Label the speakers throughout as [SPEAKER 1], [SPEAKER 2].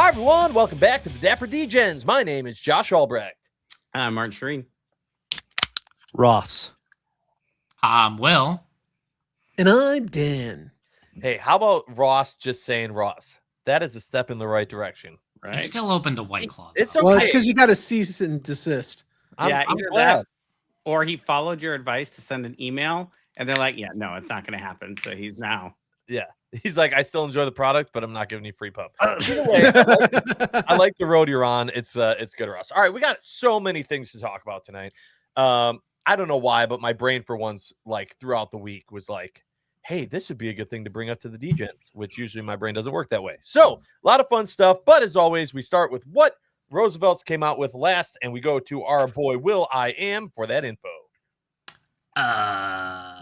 [SPEAKER 1] Hi, everyone. Welcome back to the Dapper Degens. My name is Josh Albrecht.
[SPEAKER 2] I'm Martin Shreen.
[SPEAKER 3] Ross.
[SPEAKER 4] I'm Will.
[SPEAKER 5] And I'm Dan.
[SPEAKER 1] Hey, how about Ross just saying Ross? That is a step in the right direction.
[SPEAKER 2] Right?
[SPEAKER 4] He's still open to White Claw.
[SPEAKER 1] It's
[SPEAKER 4] though.
[SPEAKER 1] okay.
[SPEAKER 5] Well, it's because you got to cease and desist.
[SPEAKER 1] I'm
[SPEAKER 2] either
[SPEAKER 1] glad.
[SPEAKER 2] that or he followed your advice to send an email, and they're like, "Yeah, no, it's not going to happen." So he's now.
[SPEAKER 1] Yeah. He's like, I still enjoy the product, but I'm not giving you free pub. Either way, I like the road you're on. It's good, Ross. All right, we got so many things to talk about tonight. I don't know why, but my brain for once, like throughout the week, was like, hey, this would be a good thing to bring up to the Degens, which usually my brain doesn't work that way. So a lot of fun stuff. But as always, we start with what Roosevelt's came out with last, and we go to our boy Will I Am for that info.
[SPEAKER 4] How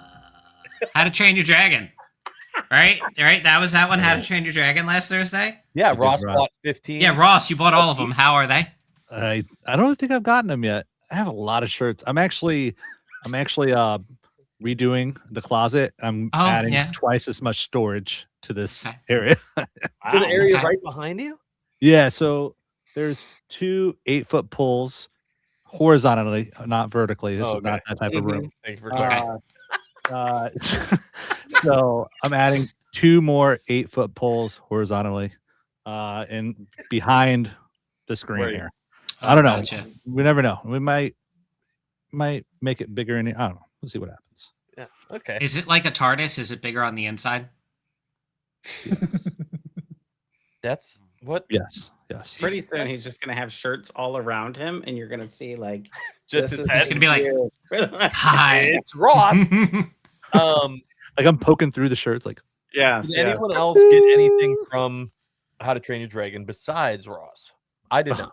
[SPEAKER 4] to Train Your Dragon. Right? That was that one. How to Train Your Dragon last Thursday.
[SPEAKER 1] Yeah,
[SPEAKER 3] Good
[SPEAKER 1] Ross
[SPEAKER 3] Ross.
[SPEAKER 1] bought 15.
[SPEAKER 4] Yeah, Ross, you bought all of them. How are they?
[SPEAKER 3] I don't think I've gotten them yet. I have a lot of shirts. I'm actually redoing the closet. I'm adding twice as much storage to this area.
[SPEAKER 1] To the area
[SPEAKER 4] Okay.
[SPEAKER 1] right behind you?
[SPEAKER 3] Yeah, so there's 2 8-foot poles horizontally, not vertically. This is not that type of room.
[SPEAKER 1] Thank you for clarifying.
[SPEAKER 3] So I'm adding 2 more 8-foot poles horizontally and behind the screen
[SPEAKER 1] Right.
[SPEAKER 3] here. I don't know.
[SPEAKER 4] Gotcha.
[SPEAKER 3] We never know. We might make it bigger. I don't know. We'll see what happens.
[SPEAKER 1] Yeah. Okay.
[SPEAKER 4] Is it like a TARDIS? Is it bigger on the inside?
[SPEAKER 1] That's what
[SPEAKER 3] Yes.
[SPEAKER 2] Pretty soon, he's just going to have shirts all around him, and you're going to see like
[SPEAKER 1] just
[SPEAKER 2] this
[SPEAKER 1] his
[SPEAKER 2] is
[SPEAKER 1] head.
[SPEAKER 4] It's gonna be like,
[SPEAKER 2] weird.
[SPEAKER 4] hi.
[SPEAKER 1] It's Ross.
[SPEAKER 3] Like I'm poking through the shirts. Like
[SPEAKER 2] Yes,
[SPEAKER 1] Did
[SPEAKER 2] yeah.
[SPEAKER 1] anyone else get anything from How to Train Your Dragon besides Ross? I did not.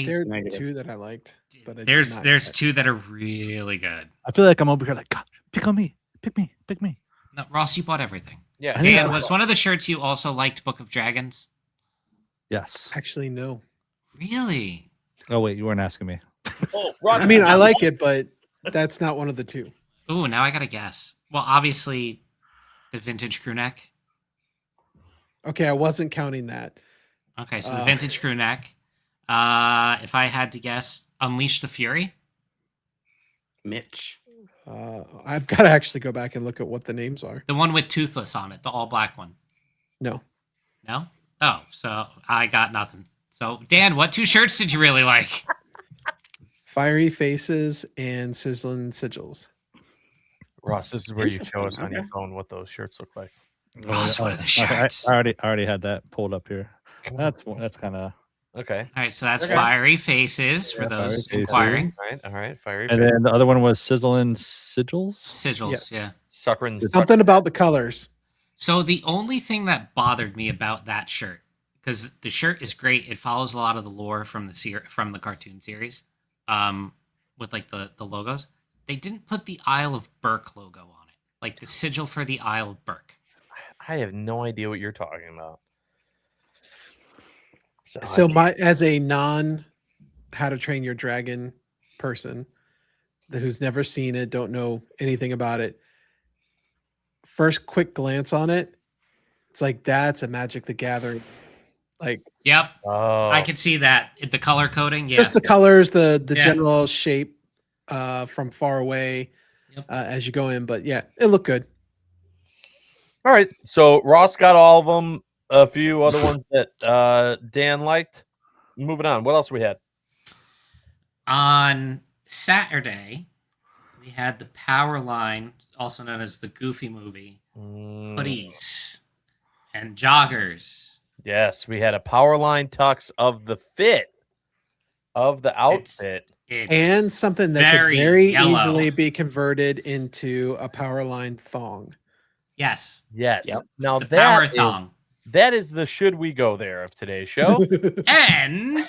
[SPEAKER 5] There are
[SPEAKER 2] Negative.
[SPEAKER 5] 2 that I liked, but I did
[SPEAKER 4] There's
[SPEAKER 5] not
[SPEAKER 4] there's
[SPEAKER 5] get.
[SPEAKER 4] 2 that are really good.
[SPEAKER 3] I feel like I'm over here. Like God, pick on me. Pick me. Pick me.
[SPEAKER 4] No, Ross, you bought everything.
[SPEAKER 1] Yeah.
[SPEAKER 3] I didn't
[SPEAKER 4] Dan,
[SPEAKER 3] know.
[SPEAKER 4] was one of the shirts you also liked Book of Dragons?
[SPEAKER 3] Yes.
[SPEAKER 5] Actually, no.
[SPEAKER 4] Really?
[SPEAKER 3] Oh wait, you weren't asking me.
[SPEAKER 1] Oh, Ross,
[SPEAKER 5] I mean, I like it, but that's not one of the 2.
[SPEAKER 4] Ooh, now I gotta guess. Well, obviously, the vintage crew neck.
[SPEAKER 5] Okay, I wasn't counting that.
[SPEAKER 4] Okay, so the vintage crew neck. If I had to guess, Unleash the Fury.
[SPEAKER 2] Mitch.
[SPEAKER 5] I've got to actually go back and look at what the names are.
[SPEAKER 4] The one with Toothless on it, the all black one.
[SPEAKER 5] No.
[SPEAKER 4] No? Oh, so I got nothing. So, Dan, what 2 shirts did you really like?
[SPEAKER 5] Fiery Faces and Sizzling Sigils.
[SPEAKER 1] Ross, this is where you show us
[SPEAKER 2] Interesting,
[SPEAKER 1] on your
[SPEAKER 2] okay.
[SPEAKER 1] phone what those shirts look like.
[SPEAKER 4] Ross, what are the
[SPEAKER 3] Okay,
[SPEAKER 4] shirts?
[SPEAKER 3] I already had that pulled up here. That's kind of.
[SPEAKER 1] Okay.
[SPEAKER 4] All right, so that's
[SPEAKER 1] Okay.
[SPEAKER 4] Fiery Faces for
[SPEAKER 3] Yeah,
[SPEAKER 4] those
[SPEAKER 3] Fiery Faces.
[SPEAKER 4] inquiring.
[SPEAKER 1] All right. Fiery.
[SPEAKER 3] And then the other one was sizzling sigils.
[SPEAKER 4] Sigils,
[SPEAKER 5] Yes.
[SPEAKER 4] yeah.
[SPEAKER 1] Suckering.
[SPEAKER 5] Something about the colors.
[SPEAKER 4] So the only thing that bothered me about that shirt, because the shirt is great, it follows a lot of the lore from the cartoon series, with like the logos. They didn't put the Isle of Berk logo on it, like the sigil for the Isle of Berk.
[SPEAKER 1] I have no idea what you're talking about.
[SPEAKER 5] So as a non How to Train Your Dragon person who's never seen it, don't know anything about it, first quick glance on it, it's like that's a Magic the Gathering. Like
[SPEAKER 4] Yep,
[SPEAKER 1] Oh,
[SPEAKER 4] I could see that. The color coding, yeah.
[SPEAKER 5] just the colors, the
[SPEAKER 4] Yeah.
[SPEAKER 5] general shape from far away
[SPEAKER 4] Yep.
[SPEAKER 5] as you go in. But yeah, it looked good.
[SPEAKER 1] all right. So Ross got all of them. A few other ones that Dan liked. Moving on. What else we had?
[SPEAKER 4] On Saturday, we had the Power Line, also known as the Goofy Movie, hoodies and joggers.
[SPEAKER 1] Yes, we had a power line tux of the fit of the outfit.
[SPEAKER 4] It's
[SPEAKER 5] And something that could
[SPEAKER 4] very
[SPEAKER 5] very
[SPEAKER 4] yellow.
[SPEAKER 5] easily be converted into a power line thong.
[SPEAKER 4] yes,
[SPEAKER 1] Yes.
[SPEAKER 2] Yep.
[SPEAKER 1] Now
[SPEAKER 4] the power
[SPEAKER 1] that
[SPEAKER 4] thong.
[SPEAKER 1] is the should we go there of today's show.
[SPEAKER 4] And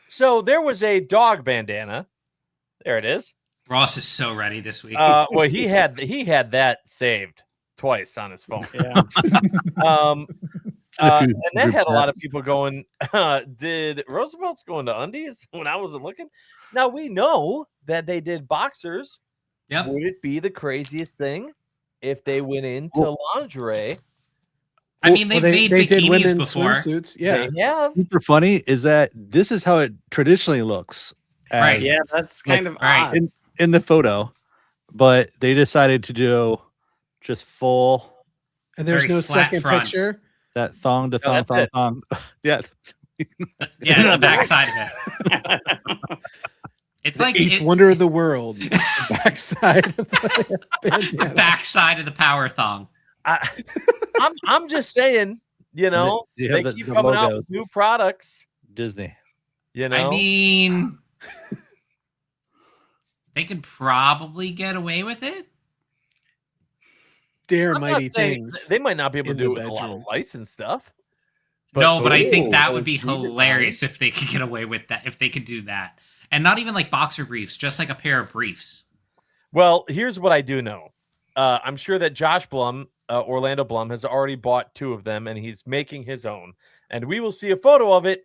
[SPEAKER 1] So there was a dog bandana. There it is.
[SPEAKER 4] Ross is so ready this week.
[SPEAKER 1] Well, he had that saved twice on his phone.
[SPEAKER 2] Yeah.
[SPEAKER 1] And that had a lot of people going, did Roosevelt's going to undies when I wasn't looking? Now we know that they did boxers.
[SPEAKER 4] Yep.
[SPEAKER 1] Would it be the craziest thing if they went into lingerie?
[SPEAKER 4] I mean, they've made
[SPEAKER 5] they did
[SPEAKER 4] bikinis
[SPEAKER 5] women's
[SPEAKER 4] before.
[SPEAKER 5] swimsuits. Yeah.
[SPEAKER 1] Yeah.
[SPEAKER 3] Super funny is that this is how it traditionally looks.
[SPEAKER 4] Right.
[SPEAKER 2] Yeah, that's kind of
[SPEAKER 4] right.
[SPEAKER 2] odd.
[SPEAKER 3] In the photo, but they decided to do just full
[SPEAKER 5] And there's
[SPEAKER 4] Very
[SPEAKER 5] no
[SPEAKER 4] flat
[SPEAKER 5] second
[SPEAKER 4] front.
[SPEAKER 5] picture.
[SPEAKER 3] that thong to
[SPEAKER 1] No,
[SPEAKER 3] thong
[SPEAKER 1] that's
[SPEAKER 3] thong
[SPEAKER 1] it.
[SPEAKER 3] thong. Yeah.
[SPEAKER 4] Yeah, the backside of it. It's like
[SPEAKER 5] Eighth wonder of the world. The backside of the
[SPEAKER 4] the
[SPEAKER 5] bandana.
[SPEAKER 4] backside of the power thong.
[SPEAKER 1] I'm just saying, you know,
[SPEAKER 3] You
[SPEAKER 1] they
[SPEAKER 3] have
[SPEAKER 1] keep
[SPEAKER 3] the
[SPEAKER 1] coming out
[SPEAKER 3] logos.
[SPEAKER 1] with new products.
[SPEAKER 3] Disney.
[SPEAKER 1] You know,
[SPEAKER 4] I mean, they could probably get away with it.
[SPEAKER 5] Dare
[SPEAKER 1] I'm not
[SPEAKER 5] mighty
[SPEAKER 1] saying
[SPEAKER 5] things.
[SPEAKER 1] they might not be able
[SPEAKER 5] in
[SPEAKER 1] to
[SPEAKER 5] the
[SPEAKER 1] do it with a lot of
[SPEAKER 5] bedroom.
[SPEAKER 1] licensed stuff.
[SPEAKER 4] No, but I think
[SPEAKER 1] ooh,
[SPEAKER 4] that would be
[SPEAKER 1] OG design.
[SPEAKER 4] hilarious if they could get away with that. If they could do that, and not even like boxer briefs, just like a pair of briefs.
[SPEAKER 1] Well, here's what I do know. I'm sure that Josh Blum, Orlando Blum, has already bought 2 of them, and he's making his own. And we will see a photo of it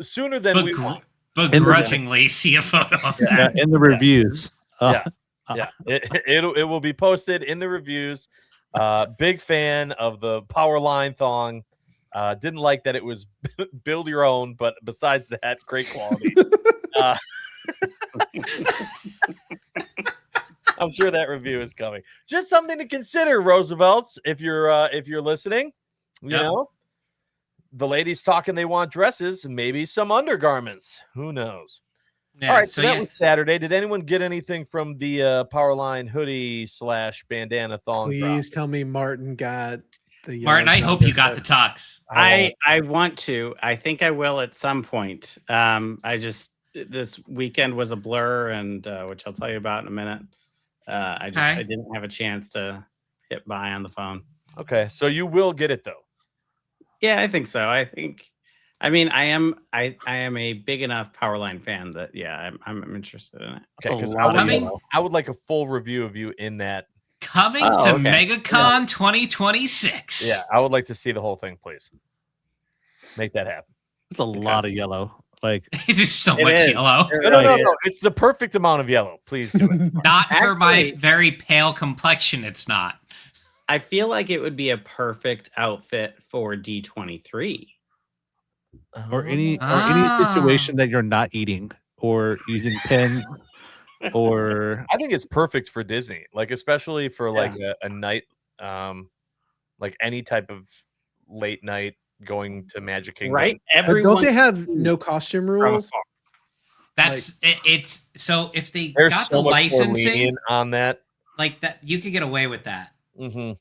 [SPEAKER 1] sooner than we want.
[SPEAKER 4] Begrudgingly see a photo of that.
[SPEAKER 3] In the reviews.
[SPEAKER 1] Yeah. It will be posted in the reviews. Big fan of the power line thong. Didn't like that it was build your own, but besides that, great quality. I'm sure that review is coming. Just something to consider, Roosevelts, if you're listening. You know, the ladies talking they want dresses, maybe some undergarments. Who knows?
[SPEAKER 4] Yeah,
[SPEAKER 1] All right, so that was Saturday. Did anyone get anything from the Powerline hoodie / bandana thong?
[SPEAKER 5] Please tell me Martin got the
[SPEAKER 4] Martin, I hope you got the tux.
[SPEAKER 2] I want to. I think I will at some point. This weekend was a blur, and which I'll tell you about in a minute. I didn't have a chance to hit buy on the phone.
[SPEAKER 1] Okay, so you will get it though.
[SPEAKER 2] Yeah, I think so. I am a big enough Powerline fan that I'm interested in it.
[SPEAKER 1] Okay, because I would like a full review of you in that.
[SPEAKER 4] Coming to MegaCon 2026.
[SPEAKER 1] Yeah, I would like to see the whole thing, please. Make that happen.
[SPEAKER 3] It's a lot of yellow. Like
[SPEAKER 4] it is so much yellow.
[SPEAKER 1] No. It's the perfect amount of yellow. Please do it.
[SPEAKER 4] Not for my very pale complexion. It's not.
[SPEAKER 2] I feel like it would be a perfect outfit for D23.
[SPEAKER 3] Or any situation that you're not eating or using pens or
[SPEAKER 1] I think it's perfect for Disney, like especially for like a night, like any type of late night going to Magic Kingdom.
[SPEAKER 2] Right?
[SPEAKER 5] But don't they have no costume rules?
[SPEAKER 4] That's it's so if they
[SPEAKER 1] There's
[SPEAKER 4] got
[SPEAKER 1] so
[SPEAKER 4] the
[SPEAKER 1] much more
[SPEAKER 4] licensing
[SPEAKER 1] lenient on that,
[SPEAKER 4] like that, you could get away with that.
[SPEAKER 1] 100%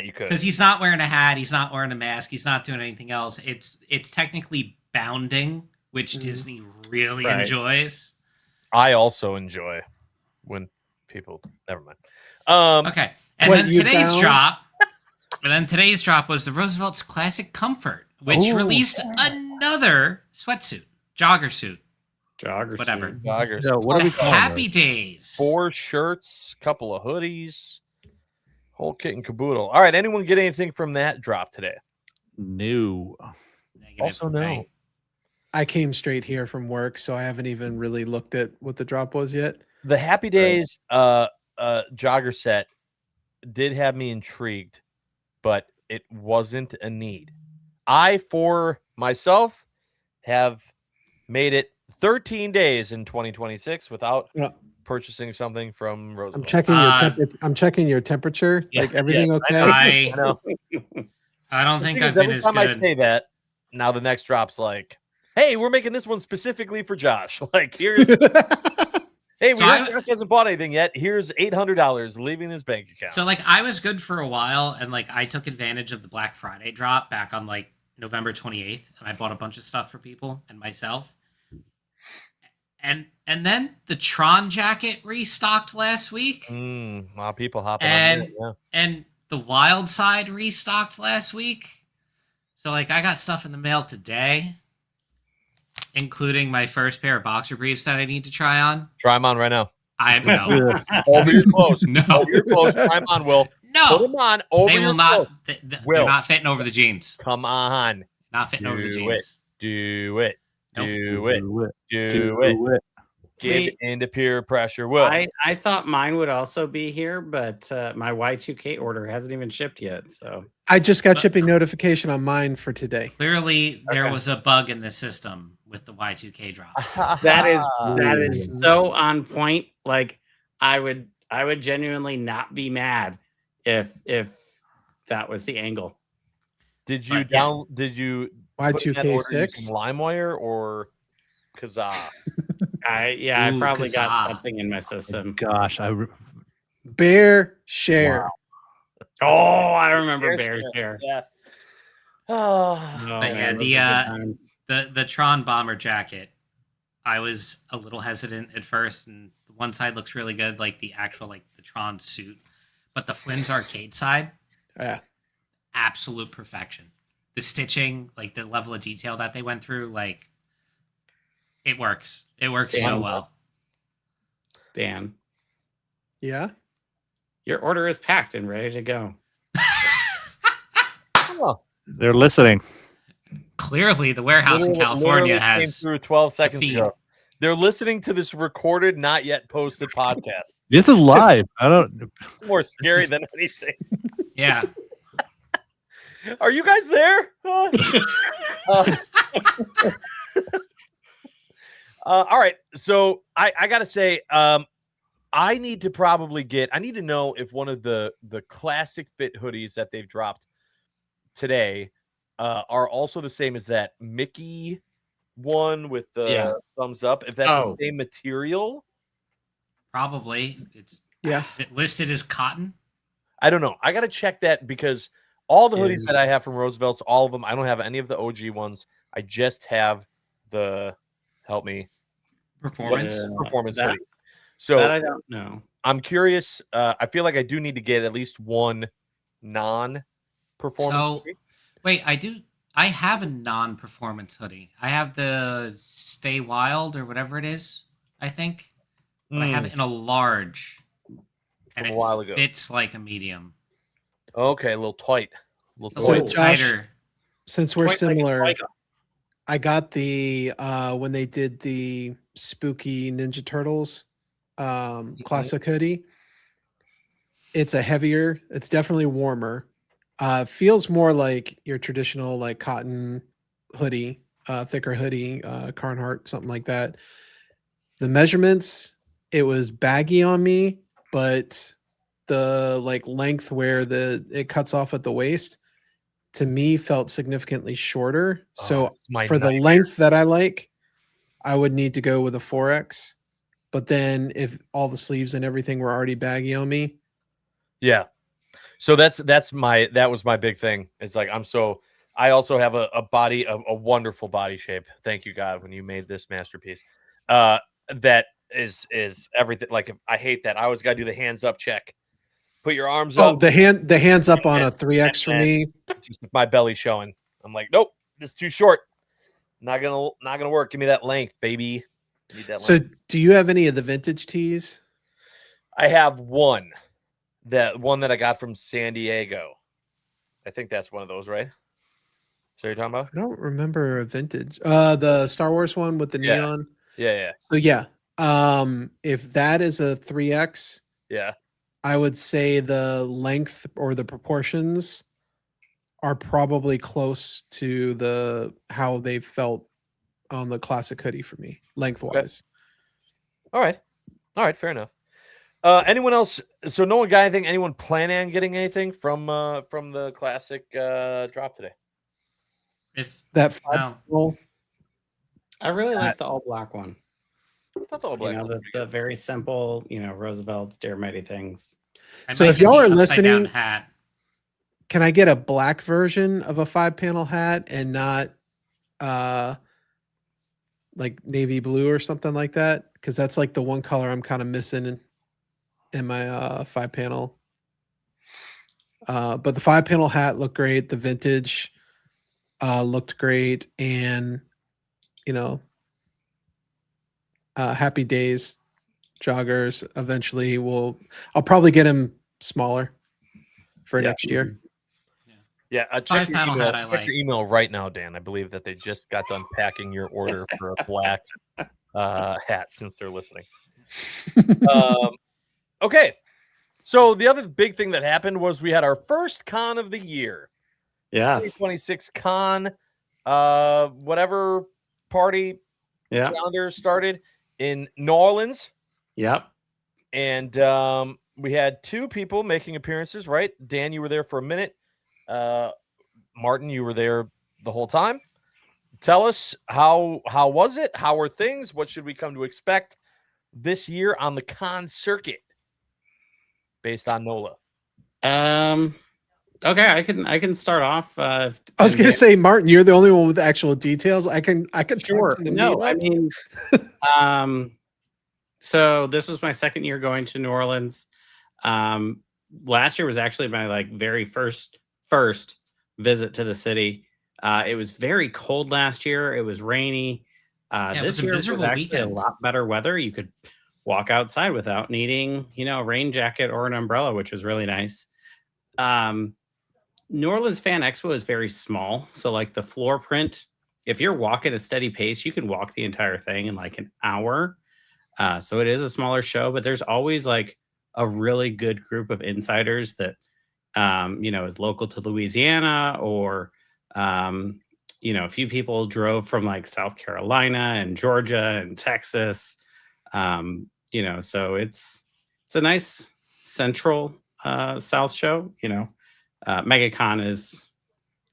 [SPEAKER 1] you could.
[SPEAKER 4] Because he's not wearing a hat, he's not wearing a mask, he's not doing anything else. It's technically bounding, which Disney really enjoys.
[SPEAKER 1] I also enjoy when people never mind.
[SPEAKER 4] Okay. And then today's drop was the Roosevelt's Classic Comfort, which released another sweatsuit, jogger suit. Whatever.
[SPEAKER 1] Joggers.
[SPEAKER 3] So what are we calling
[SPEAKER 4] Happy
[SPEAKER 3] those?
[SPEAKER 4] Days.
[SPEAKER 1] 4 shirts, couple of hoodies, whole kit and caboodle. All right, anyone get anything from that drop today?
[SPEAKER 3] No.
[SPEAKER 4] Negative
[SPEAKER 1] Also
[SPEAKER 4] for
[SPEAKER 1] no.
[SPEAKER 4] me.
[SPEAKER 5] I came straight here from work, so I haven't even really looked at what the drop was yet.
[SPEAKER 1] The Happy Days jogger set did have me intrigued, but it wasn't a need. I, for myself, have made it 13 days in 2026 without purchasing something from Roosevelt.
[SPEAKER 5] I'm checking your temperature. I'm checking your temperature.
[SPEAKER 1] Yeah,
[SPEAKER 5] like everything
[SPEAKER 1] yes,
[SPEAKER 5] okay?
[SPEAKER 1] I know.
[SPEAKER 4] I don't think I've
[SPEAKER 1] every
[SPEAKER 4] been as
[SPEAKER 1] time I
[SPEAKER 4] good.
[SPEAKER 1] say that, now the next drop's like, hey, we're making this one specifically for Josh. Like, here's hey, Josh hasn't bought anything yet. Here's $800 leaving his bank account.
[SPEAKER 4] So like I was good for a while, and like I took advantage of the Black Friday drop back on like November 28th, and I bought a bunch of stuff for people and myself. And then the Tron jacket restocked last week.
[SPEAKER 1] A lot of people hopping on that,
[SPEAKER 4] and the Wild Side restocked last week. So like I got stuff in the mail today, including my first pair of boxer briefs that I need to try on.
[SPEAKER 1] Try them on right now.
[SPEAKER 4] I know.
[SPEAKER 1] Over your clothes.
[SPEAKER 4] No.
[SPEAKER 1] Over your clothes. Try them on, Will.
[SPEAKER 4] No.
[SPEAKER 1] Put them on over
[SPEAKER 4] They
[SPEAKER 1] your
[SPEAKER 4] will not.
[SPEAKER 1] clothes.
[SPEAKER 4] They're not fitting over the jeans.
[SPEAKER 1] Come on.
[SPEAKER 4] Not fitting over the jeans.
[SPEAKER 1] Do it.
[SPEAKER 4] Nope.
[SPEAKER 1] Do it. Do it. Give into peer pressure. Will.
[SPEAKER 2] I thought mine would also be here, but my Y2K order hasn't even shipped yet. So
[SPEAKER 5] I just got shipping notification on mine for today.
[SPEAKER 4] Clearly, there was a bug in the system with the Y2K drop.
[SPEAKER 2] that is so on point. Like I would genuinely not be mad if that was the angle.
[SPEAKER 1] Did you Did you
[SPEAKER 5] Y2K6
[SPEAKER 1] LimeWire or Kazaa?
[SPEAKER 2] I probably got something in my system.
[SPEAKER 3] Gosh,
[SPEAKER 5] Bear Share.
[SPEAKER 3] Wow.
[SPEAKER 2] Oh, I remember Bear Share.
[SPEAKER 1] Yeah.
[SPEAKER 4] The Tron bomber jacket. I was a little hesitant at first, and the one side looks really good, like the actual the Tron suit, but the Flynn's arcade side, absolute perfection. The stitching, like the level of detail that they went through, like it works. It works so well.
[SPEAKER 2] Dan.
[SPEAKER 5] Yeah.
[SPEAKER 2] Your order is packed and ready to go.
[SPEAKER 3] They're listening.
[SPEAKER 4] Clearly, the warehouse in California has
[SPEAKER 1] came through 12 seconds ago. They're listening to this recorded, not yet posted podcast.
[SPEAKER 3] This is live.
[SPEAKER 1] It's more scary than anything.
[SPEAKER 4] Yeah.
[SPEAKER 1] Are you guys there? All right. So I gotta say, I need to know if one of the classic fit hoodies that they've dropped today are also the same as that Mickey one with the thumbs up. If that's the same material,
[SPEAKER 4] probably is it listed as cotton?
[SPEAKER 1] I don't know. I gotta check that because all the hoodies that I have from Roosevelt's, all of them, I don't have any of the OG ones. I just have the performance hoodie. So
[SPEAKER 2] that I don't know.
[SPEAKER 1] I'm curious. I feel like I do need to get at least one non-performance.
[SPEAKER 4] So, wait, I have a non-performance hoodie. I have the Stay Wild or whatever it is, I think. But I have it in a large. And it fits like a medium.
[SPEAKER 1] Okay, a little tight.
[SPEAKER 5] So Josh, since we're similar, I got the when they did the spooky Ninja Turtles classic hoodie. It's it's definitely warmer. Feels more like your traditional like cotton hoodie, thicker hoodie, Carhartt, something like that. The measurements, it was baggy on me, but the like length where it cuts off at the waist to me felt significantly shorter. So for the length that I like, I would need to go with a 4X. But then if all the sleeves and everything were already baggy on me.
[SPEAKER 1] Yeah. So that was my big thing. It's like I also have a wonderful body shape. Thank you, God, when you made this masterpiece. That is everything. Like I hate that. I always gotta do the hands up check. Put your arms up.
[SPEAKER 5] Oh, the hands up on a 3X for me.
[SPEAKER 1] Just my belly showing. I'm like, nope, this is too short. Not gonna work. Give me that length, baby.
[SPEAKER 5] So do you have any of the vintage tees?
[SPEAKER 1] I have one. That one that I got from San Diego. I think that's one of those, right? So you're talking about?
[SPEAKER 5] I don't remember a vintage. The Star Wars one with the neon.
[SPEAKER 1] Yeah.
[SPEAKER 5] So if that is a 3X, I would say the length or the proportions are probably close to how they felt on the classic hoodie for me, lengthwise.
[SPEAKER 1] Okay. All right, fair enough. Anyone else? So no one got anything? Anyone plan on getting anything from the classic drop today?
[SPEAKER 2] I really like the all black one.
[SPEAKER 1] The all black.
[SPEAKER 2] The very simple, Roosevelt's Dare Mighty things.
[SPEAKER 5] So if y'all are listening, can I get a black version of a 5-panel hat and not like navy blue or something like that? Because that's like the one color I'm kind of missing in my 5-panel. But the 5-panel hat looked great. The vintage looked great, and Happy Days joggers. Eventually, I'll probably get him smaller for next year.
[SPEAKER 1] Yeah, check your email right now, Dan. I believe that they just got done packing your order for a black hat since they're listening. Okay. So the other big thing that happened was we had our first con of the year.
[SPEAKER 2] Yes.
[SPEAKER 1] 2026 con, whatever party calendar started in New Orleans.
[SPEAKER 2] Yep.
[SPEAKER 1] And we had 2 people making appearances, right? Dan, you were there for a minute. Martin, you were there the whole time. Tell us how was it? How were things? What should we come to expect this year on the con circuit based on NOLA?
[SPEAKER 2] Okay, I can start off.
[SPEAKER 5] I was going to say, Martin, you're the only one with the actual details. I can
[SPEAKER 2] sure.
[SPEAKER 5] talk to the
[SPEAKER 2] No, I
[SPEAKER 5] meetup.
[SPEAKER 2] mean, so this was my second year going to New Orleans. Last year was actually my very first visit to the city. It was very cold last year. It was rainy. This year was actually a lot better weather. You could walk outside without needing, a rain jacket or an umbrella, which was really nice. New Orleans Fan Expo is very small. So the floor print, if you're walking at a steady pace, you can walk the entire thing in an hour. So it is a smaller show, but there's always a really good group of insiders that, is local to Louisiana or, a few people drove from South Carolina and Georgia and Texas. So it's a nice central South show, MegaCon is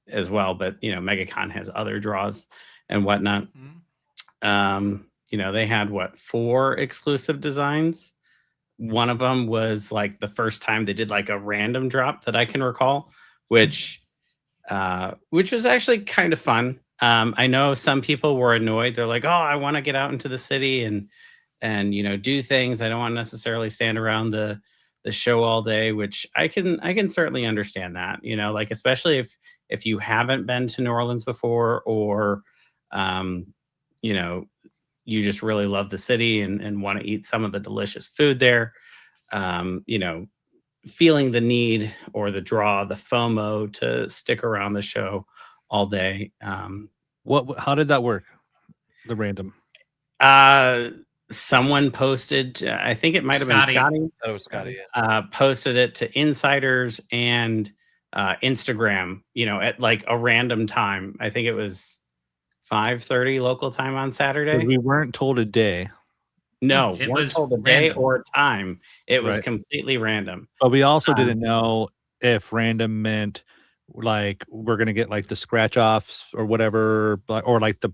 [SPEAKER 2] as well, but MegaCon has other draws and whatnot. They had 4 exclusive designs. One of them was the first time they did a random drop that I can recall, which was actually kind of fun. I know some people were annoyed. They're like, "Oh, I want to get out into the city and do things. I don't want to necessarily stand around the show all day," which I can certainly understand that, especially if you haven't been to New Orleans before or, you just really love the city and want to eat some of the delicious food there. Feeling the need or the draw, the FOMO to stick around the show all day.
[SPEAKER 3] How did that work? The random.
[SPEAKER 2] Someone posted, I think it might have been Scotty.
[SPEAKER 1] That was Scotty.
[SPEAKER 2] Posted it to insiders and Instagram, at a random time. I think it was 5:30 local time on Saturday.
[SPEAKER 3] We weren't told a day.
[SPEAKER 2] No, it weren't told a day or a time. It was completely random.
[SPEAKER 3] But we also didn't know if random meant we're going to get the scratch offs or whatever, or the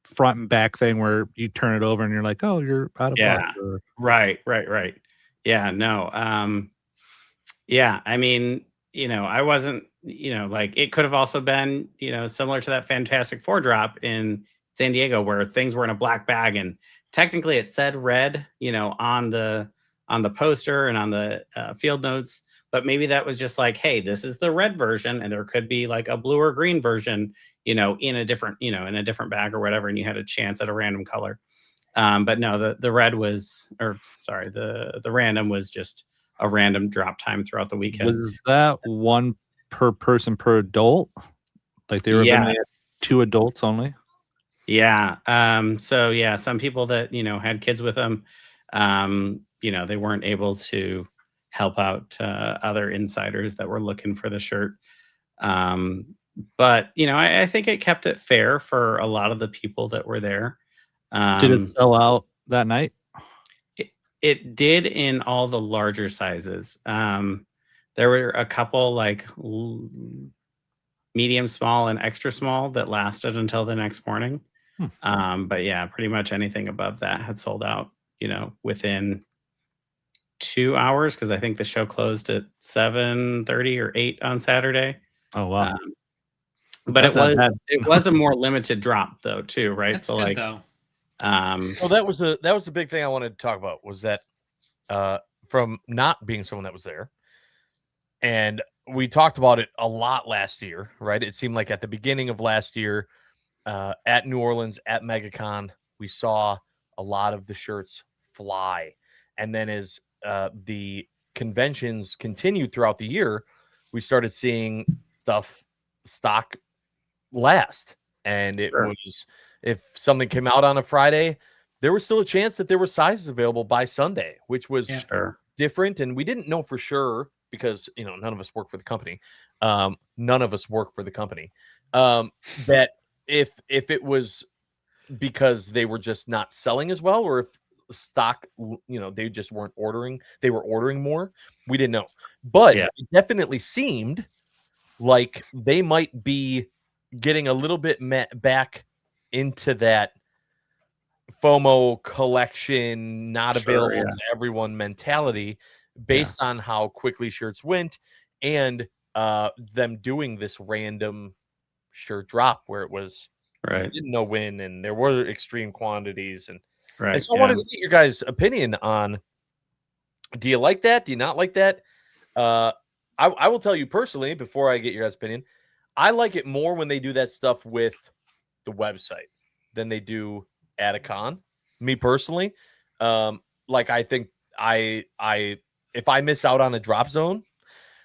[SPEAKER 3] front and back thing where you turn it over and you're like, oh, you're out of luck. Or...
[SPEAKER 2] Right. Yeah, no. I mean, I wasn't, it could have also been, similar to that Fantastic Four drop in San Diego where things were in a black bag and technically it said red, on the poster and on the field notes, but maybe that was just hey, this is the red version and there could be a blue or green version, in a different, in a different bag or whatever, and you had a chance at a random color. But no, the red was, the random was just a random drop time throughout the weekend.
[SPEAKER 3] Was that one per person per adult? They were giving it 2 adults only?
[SPEAKER 2] Yeah. So yeah, some people that, had kids with them, they weren't able to help out other insiders that were looking for the shirt. But, I think it kept it fair for a lot of the people that were there.
[SPEAKER 3] Did it sell out that night?
[SPEAKER 2] It did in all the larger sizes. There were a couple medium, small, and extra small that lasted until the next morning. But yeah, pretty much anything above that had sold out, within 2 hours, because I think the show closed at 7:30 or 8 on Saturday.
[SPEAKER 3] Oh wow!
[SPEAKER 2] But it was a more limited drop though too, right?
[SPEAKER 4] That's good, though.
[SPEAKER 1] Well, that was the big thing I wanted to talk about was that from not being someone that was there, and we talked about it a lot last year, right? It seemed like at the beginning of last year, at New Orleans at MegaCon, we saw a lot of the shirts fly, and then as the conventions continued throughout the year, we started seeing stock last, and it was if something came out on a Friday, there was still a chance that there were sizes available by Sunday, which was different. And we didn't know for sure because, none of us work for the company. That if it was because they were just not selling as well, or if stock, they just weren't ordering, they were ordering more. We didn't know. But it definitely seemed like they might be getting a little bit back into that FOMO collection, not available to everyone mentality based on how quickly shirts went and them doing this random shirt drop where it was you didn't know when and there were extreme quantities. And so I wanted to get your guys' opinion on, do you like that? Do you not like that? I will tell you personally, before I get your guys' opinion, I like it more when they do that stuff with the website than they do at a con. Me personally, I think if I miss out on a drop zone,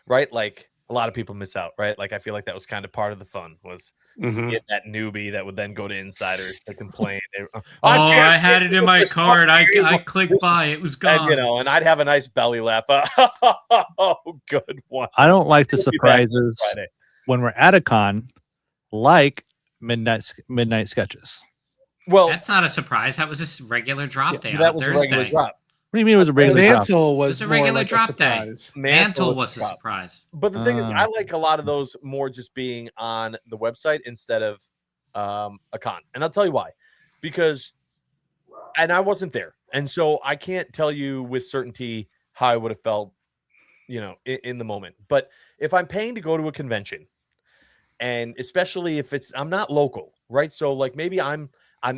[SPEAKER 1] right? Like a lot of people miss out, right? Like I feel like that was kind of part of the fun was get that newbie that would then go to insiders to complain.
[SPEAKER 4] I had it in my cart. I clicked buy. It was gone.
[SPEAKER 1] And, and I'd have a nice belly laugh. Oh, good one.
[SPEAKER 3] I don't like the surprises when we're at a con, like midnight sketches.
[SPEAKER 1] Well,
[SPEAKER 4] that's not a surprise. That was a regular drop day
[SPEAKER 1] that
[SPEAKER 4] on
[SPEAKER 1] was
[SPEAKER 4] Thursday.
[SPEAKER 1] A regular drop.
[SPEAKER 3] What do you mean it was a regular drop?
[SPEAKER 5] Mantle was
[SPEAKER 4] a regular
[SPEAKER 5] like
[SPEAKER 4] drop
[SPEAKER 5] a
[SPEAKER 4] day. Mantle was a surprise.
[SPEAKER 1] But the thing is, I like a lot of those more just being on the website instead of a con. And I'll tell you why. Because, and I wasn't there. And so I can't tell you with certainty how I would have felt, in the moment. But if I'm paying to go to a convention, and especially if I'm not local, right? So like maybe I'm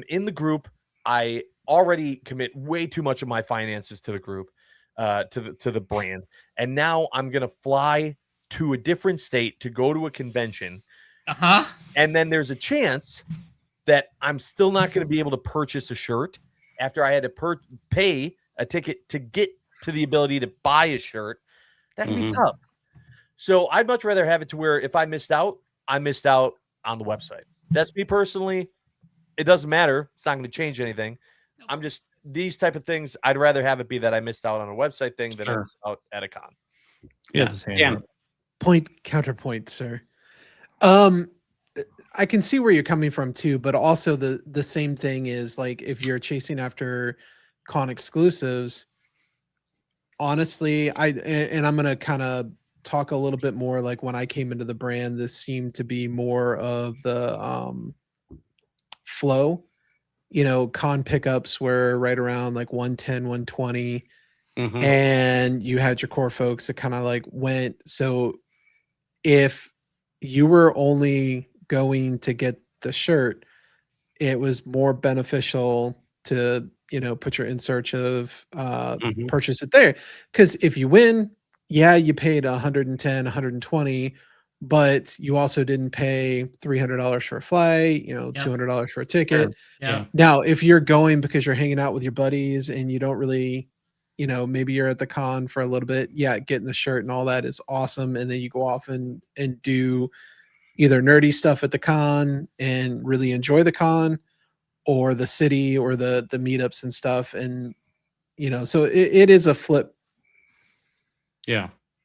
[SPEAKER 1] in the group, I already commit way too much of my finances to the group, to the brand. And now I'm going to fly to a different state to go to a convention. And then there's a chance that I'm still not going to be able to purchase a shirt after I had to pay a ticket to get to the ability to buy a shirt. That can be tough. So I'd much rather have it to where if I missed out, I missed out on the website. That's me personally. It doesn't matter. It's not going to change anything. I'm just, these type of things, I'd rather have it be that I missed out on a website thing than I missed out at a con.
[SPEAKER 5] Counterpoint, sir. I can see where you're coming from too, but also the same thing is like if you're chasing after con exclusives, honestly, I'm gonna kind of talk a little bit more like when I came into the brand, this seemed to be more of the flow. Con pickups were right around like 110, 120. And you had your core folks that kind of like went. So if you were only going to get the shirt, it was more beneficial to, put your in search of purchase it there. Because if you win, you paid 110, 120, but you also didn't pay $300 for a flight, $200 for a ticket. Now, if you're going because you're hanging out with your buddies and you don't really, maybe you're at the con for a little bit, getting the shirt and all that is awesome. And then you go off and do either nerdy stuff at the con and really enjoy the con, or the city or the meetups and stuff. And, so it is a flip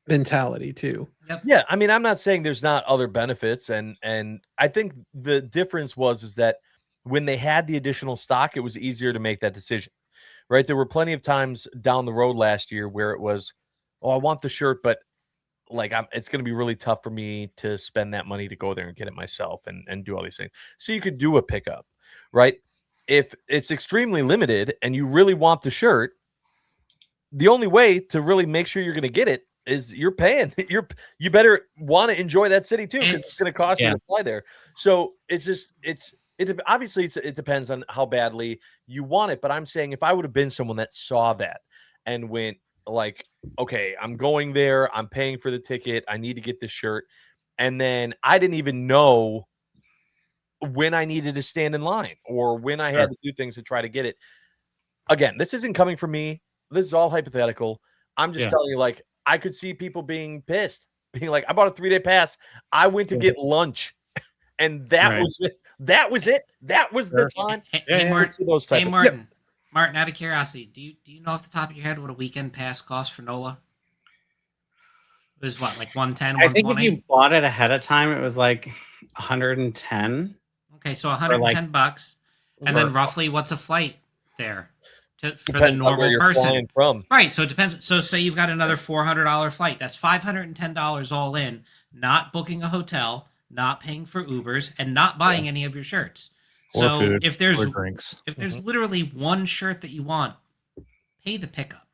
[SPEAKER 5] mentality too.
[SPEAKER 1] Yeah. I mean, I'm not saying there's not other benefits. And I think the difference is that when they had the additional stock, it was easier to make that decision, right? There were plenty of times down the road last year where it was, I want the shirt, but like it's going to be really tough for me to spend that money to go there and get it myself and do all these things. So you could do a pickup, right? If it's extremely limited and you really want the shirt, the only way to really make sure you're going to get it is you're paying. You better want to enjoy that city too, because it's going to cost you to fly there. So obviously it depends on how badly you want it. But I'm saying if I would have been someone that saw that and went like, okay, I'm going there, I'm paying for the ticket, I need to get the shirt, and then I didn't even know when I needed to stand in line or when I had to do things to try to get it. Again, this isn't coming from me. This is all hypothetical. I'm just telling you, like, I could see people being pissed, being like, I bought a 3-day pass. I went to get lunch, and that was it. That was it. That was the time.
[SPEAKER 4] Hey, Martin.
[SPEAKER 1] Those type
[SPEAKER 4] Martin. Martin, out of curiosity, do you know off the top of your head what a weekend pass costs for NOLA? It was what, like 110,
[SPEAKER 2] I think if
[SPEAKER 4] 120?
[SPEAKER 2] you bought it ahead of time, it was like 110.
[SPEAKER 4] Okay, so $110, and then roughly what's a flight there for the normal person?
[SPEAKER 1] From.
[SPEAKER 4] Right, so it depends. So say you've got another $400 flight. That's $510 all in, not booking a hotel, not paying for Ubers, and not buying any of your shirts.
[SPEAKER 3] Or
[SPEAKER 4] So
[SPEAKER 3] food,
[SPEAKER 4] if there's
[SPEAKER 3] or drinks.
[SPEAKER 4] if there's literally one shirt that you want, pay the pickup.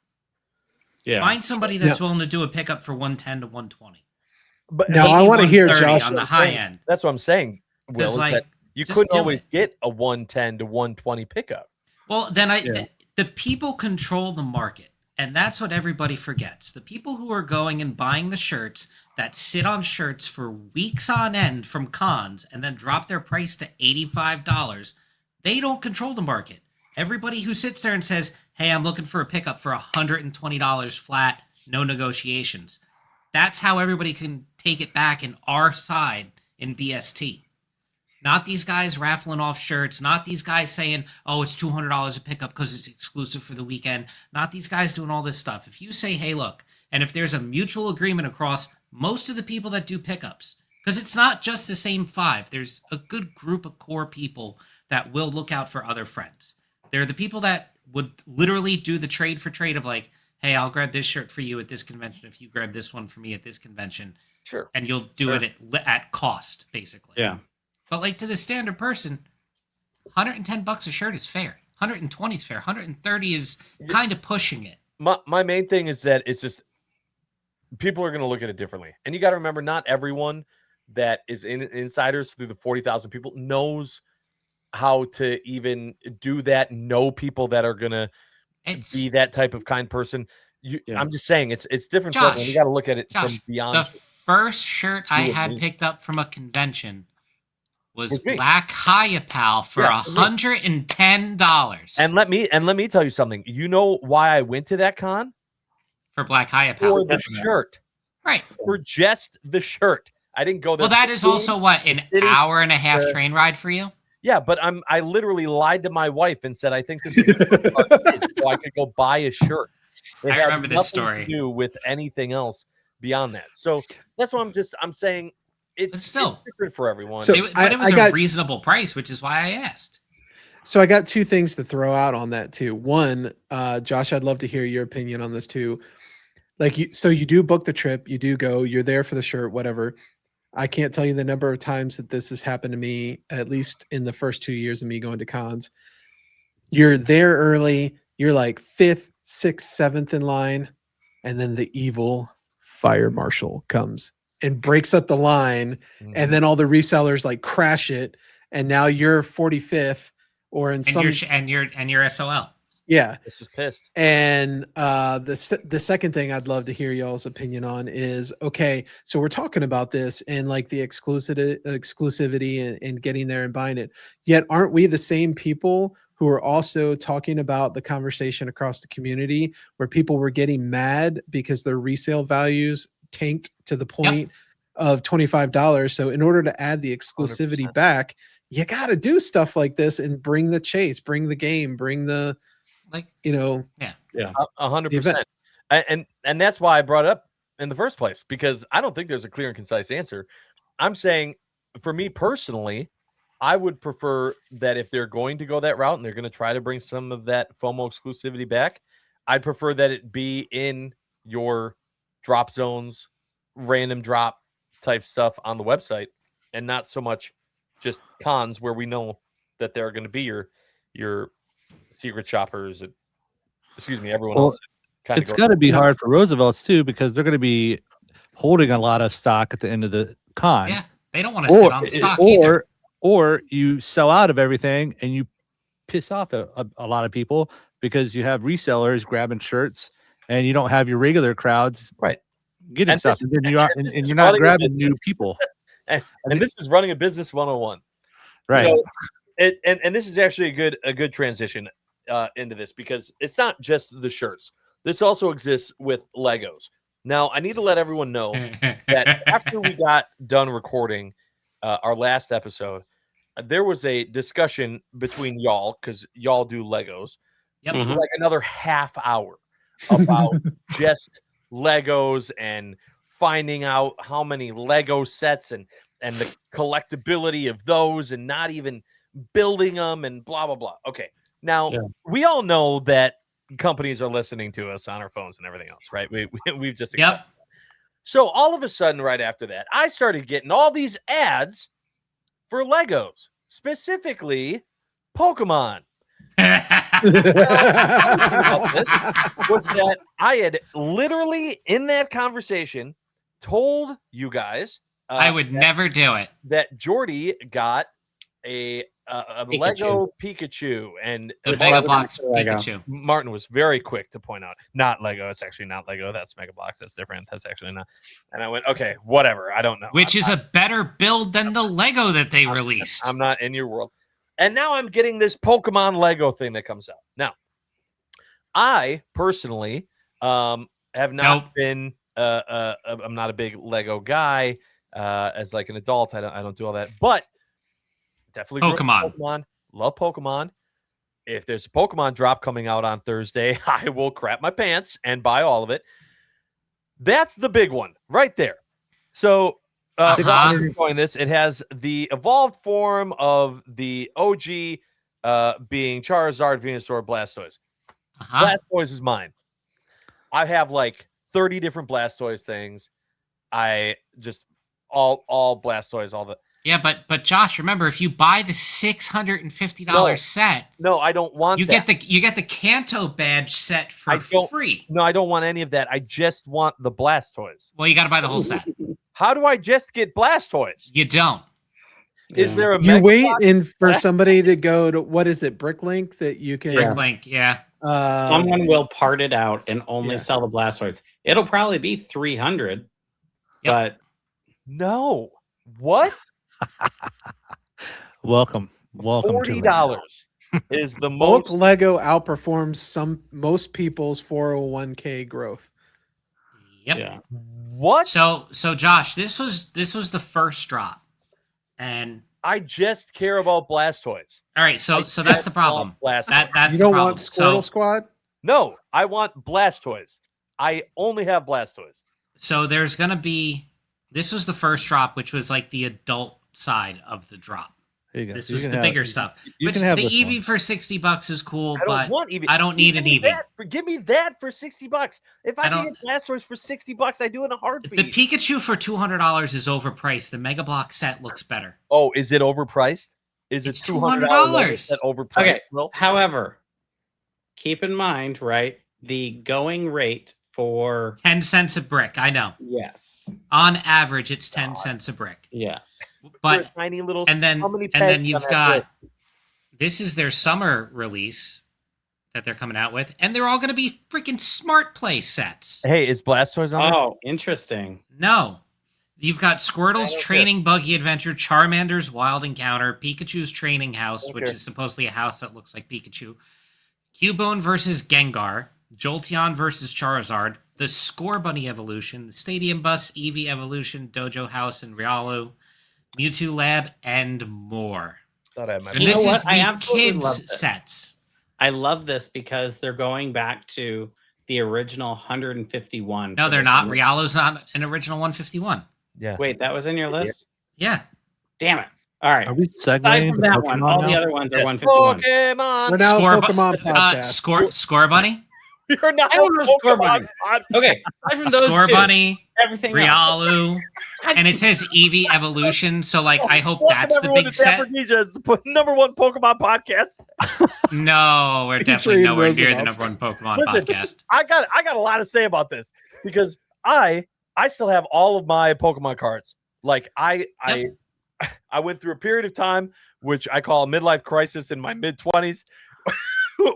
[SPEAKER 2] Yeah.
[SPEAKER 4] Find somebody that's willing to do a pickup for 110 to 120.
[SPEAKER 1] But
[SPEAKER 5] now I want to hear Josh
[SPEAKER 4] on the high end.
[SPEAKER 1] That's what I'm saying. Will,
[SPEAKER 4] Like,
[SPEAKER 1] that you couldn't always get a 110 to 120 pickup.
[SPEAKER 4] Well, then the people control the market, and that's what everybody forgets. The people who are going and buying the shirts that sit on shirts for weeks on end from cons and then drop their price to $85, they don't control the market. Everybody who sits there and says, hey, I'm looking for a pickup for $120 flat, no negotiations. That's how everybody can take it back in our side in BST. Not these guys raffling off shirts. Not these guys saying, oh, it's $200 a pickup because it's exclusive for the weekend. Not these guys doing all this stuff. If you say, hey, look, and if there's a mutual agreement across most of the people that do pickups, because it's not just the same 5. There's a good group of core people that will look out for other friends. They're the people that would literally do the trade for trade of like, hey, I'll grab this shirt for you at this convention if you grab this one for me at this convention.
[SPEAKER 1] Sure.
[SPEAKER 4] And you'll do it at cost, basically.
[SPEAKER 2] Yeah.
[SPEAKER 4] But like to the standard person, $110 a shirt is fair. 120 is fair. 130 is kind of pushing it.
[SPEAKER 1] My main thing is that it's just people are going to look at it differently. And you got to remember, not everyone that is in insiders through the 40,000 people knows how to even do that. Know people that are going to be that type of kind person. I'm just saying it's different.
[SPEAKER 4] Josh,
[SPEAKER 1] you got to look at it from beyond.
[SPEAKER 4] The first shirt I had picked up from a convention was Black Hayapal for $110.
[SPEAKER 1] And let me tell you something. You know why I went to that con?
[SPEAKER 4] For Black Hayapal.
[SPEAKER 1] For the shirt.
[SPEAKER 4] Right.
[SPEAKER 1] For just the shirt. I didn't go there.
[SPEAKER 4] Well, that is also what, an hour and a half train ride for you?
[SPEAKER 1] Yeah, but I literally lied to my wife and said I think this is so I could go buy a shirt.
[SPEAKER 4] I remember this story.
[SPEAKER 1] To do with anything else beyond that. So that's what I'm saying. It's different for everyone.
[SPEAKER 5] So
[SPEAKER 4] but it was a reasonable price, which is why I asked.
[SPEAKER 5] So I got 2 things to throw out on that too. One, Josh, I'd love to hear your opinion on this too. Like you do book the trip, you do go, you're there for the shirt, whatever. I can't tell you the number of times that this has happened to me, at least in the first 2 years of me going to cons. You're there early, you're like 5th, 6th, 7th in line, and then the evil fire marshal comes and breaks up the line, and then all the resellers like crash it, and now you're 45th or in
[SPEAKER 4] and you're SOL.
[SPEAKER 5] Yeah.
[SPEAKER 1] This is pissed.
[SPEAKER 5] And the second thing I'd love to hear y'all's opinion on is, okay, so we're talking about this and like the exclusivity and getting there and buying it. Yet aren't we the same people who are also talking about the conversation across the community where people were getting mad because their resale values tanked to the point of $25? So in order to add the exclusivity 100%. Back, you got to do stuff like this and bring the chase, bring the game, bring the,
[SPEAKER 1] 100%. And that's why I brought it up in the first place, because I don't think there's a clear and concise answer. I'm saying, for me personally, I would prefer that if they're going to go that route and they're going to try to bring some of that FOMO exclusivity back, I'd prefer that it be in your drop zones, random drop type stuff on the website, and not so much just cons where we know that they're going to be your secret shoppers. Everyone else.
[SPEAKER 3] It's got to be hard for Roosevelt's too, because they're going to be holding a lot of stock at the end of the con.
[SPEAKER 4] Yeah, they don't want to sit on stock either.
[SPEAKER 3] Or you sell out of everything and you piss off a lot of people because you have resellers grabbing shirts and you don't have your regular crowds getting stuff, and then you're not grabbing new people.
[SPEAKER 1] And this is running a business 101,
[SPEAKER 3] right?
[SPEAKER 1] So, and this is actually a good transition into this, because it's not just the shirts. This also exists with Legos. Now, I need to let everyone know that after we got done recording our last episode, there was a discussion between y'all, because y'all do Legos,
[SPEAKER 4] Yep.
[SPEAKER 1] like another half hour about just Legos and finding out how many Lego sets and the collectability of those and not even building them and blah, blah, blah. Okay. Now, we all know that companies are listening to us on our phones and everything else, right? We've just accepted that. So all of a sudden, right after that, I started getting all these ads for Legos, specifically Pokemon. Was that I had literally in that conversation told you guys
[SPEAKER 4] I would never do it.
[SPEAKER 1] That Jordy got a Lego Pikachu and
[SPEAKER 4] the Mega Bloks Pikachu.
[SPEAKER 1] Martin was very quick to point out, not Lego. It's actually not Lego. That's Mega Bloks. That's different. That's actually not. And I went, okay, whatever. I don't know.
[SPEAKER 4] Which is a better build than the Lego that they released.
[SPEAKER 1] I'm not in your world. And now I'm getting this Pokemon Lego thing that comes out. Now, I personally have not been. I'm not a big Lego guy. As like an adult, I don't do all that. But definitely Pokemon. Love Pokemon. If there's a Pokemon drop coming out on Thursday, I will crap my pants and buy all of it. That's the big one right there. So. Going this, it has the evolved form of the OG being Charizard, Venusaur, Blastoise. Blastoise is mine. I have like 30 different Blastoise things. I just all Blastoise, all the
[SPEAKER 4] but Josh, remember if you buy the $650 set,
[SPEAKER 1] no, I don't want.
[SPEAKER 4] You get the Kanto badge set for free.
[SPEAKER 1] No, I don't want any of that. I just want the Blastoise.
[SPEAKER 4] Well, you got to buy the whole set.
[SPEAKER 1] How do I just get Blastoise?
[SPEAKER 4] You don't.
[SPEAKER 1] Is there a
[SPEAKER 5] you wait and for somebody to go to what is it, Bricklink that you can
[SPEAKER 4] Bricklink, yeah.
[SPEAKER 2] Someone will part it out and only sell the Blastoise. It'll probably be 300, but
[SPEAKER 1] no. What?
[SPEAKER 3] Welcome.
[SPEAKER 1] $40 is the
[SPEAKER 5] most.
[SPEAKER 1] Bulk
[SPEAKER 5] Lego outperforms most people's 401k growth.
[SPEAKER 4] Yep.
[SPEAKER 2] Yeah.
[SPEAKER 1] What?
[SPEAKER 4] So Josh, this was the first drop, and
[SPEAKER 1] I just care about Blastoise.
[SPEAKER 4] All right, so that's the problem.
[SPEAKER 1] That's
[SPEAKER 5] you don't want Squirtle Squad?
[SPEAKER 1] No, I want Blastoise. I only have Blastoise.
[SPEAKER 4] So there's gonna be. This was the first drop, which was like the adult side of the drop. This was the bigger stuff.
[SPEAKER 3] You
[SPEAKER 4] Which
[SPEAKER 3] can have
[SPEAKER 4] the
[SPEAKER 3] this
[SPEAKER 4] Eevee for $60 is cool, but
[SPEAKER 1] want Eevee.
[SPEAKER 4] I don't need an Eevee.
[SPEAKER 1] Give me that for $60. If I can get Blastoise for $60, I do it in a heartbeat.
[SPEAKER 4] The Pikachu for $200 is overpriced. The Mega Block set looks better.
[SPEAKER 1] Oh, is it overpriced? Is it $200? Overpriced?
[SPEAKER 2] Okay. However, keep in mind, right, the going rate for
[SPEAKER 4] 10 cents a brick. I know.
[SPEAKER 2] Yes.
[SPEAKER 4] On average, it's 10 cents a brick.
[SPEAKER 2] Yes.
[SPEAKER 4] But
[SPEAKER 1] tiny little.
[SPEAKER 4] And then you've got this is their summer release that they're coming out with, and they're all going to be freaking Smart Play sets.
[SPEAKER 1] Hey, is Blastoise on?
[SPEAKER 2] Oh, interesting.
[SPEAKER 4] No. You've got Squirtle's Training Buggy Adventure, Charmander's Wild Encounter, Pikachu's Training House, which is supposedly a house that looks like Pikachu, Cubone versus Gengar, Jolteon versus Charizard, the Scorbunny Evolution, the Stadium Bus, Eevee Evolution, Dojo House, and Riolu, Mewtwo Lab, and more.
[SPEAKER 1] And
[SPEAKER 4] this is the kids sets.
[SPEAKER 2] I love this because they're going back to the original 151.
[SPEAKER 4] No, they're not. Riolu's not an original 151.
[SPEAKER 1] Yeah.
[SPEAKER 2] Wait, that was in your list?
[SPEAKER 4] Yeah.
[SPEAKER 2] Damn it. All right.
[SPEAKER 3] Are we
[SPEAKER 2] aside
[SPEAKER 3] segueing
[SPEAKER 2] from
[SPEAKER 3] to
[SPEAKER 2] that
[SPEAKER 3] Pokemon
[SPEAKER 2] one, all
[SPEAKER 3] now?
[SPEAKER 2] the other ones are 151.
[SPEAKER 1] Pokemon.
[SPEAKER 5] We're now a Pokemon podcast.
[SPEAKER 4] Scorbunny?
[SPEAKER 1] You're not.
[SPEAKER 2] I don't know Scorbunny. Okay. Aside from those
[SPEAKER 4] Scorbunny,
[SPEAKER 2] everything
[SPEAKER 4] Riolu, and it says Eevee Evolution, so like I hope that's the big set.
[SPEAKER 1] Is the number one Pokemon podcast.
[SPEAKER 4] No, we're definitely nowhere near the number one Pokemon podcast.
[SPEAKER 1] I got a lot to say about this because I still have all of my Pokemon cards. Like I went through a period of time which I call a midlife crisis in my mid-20s,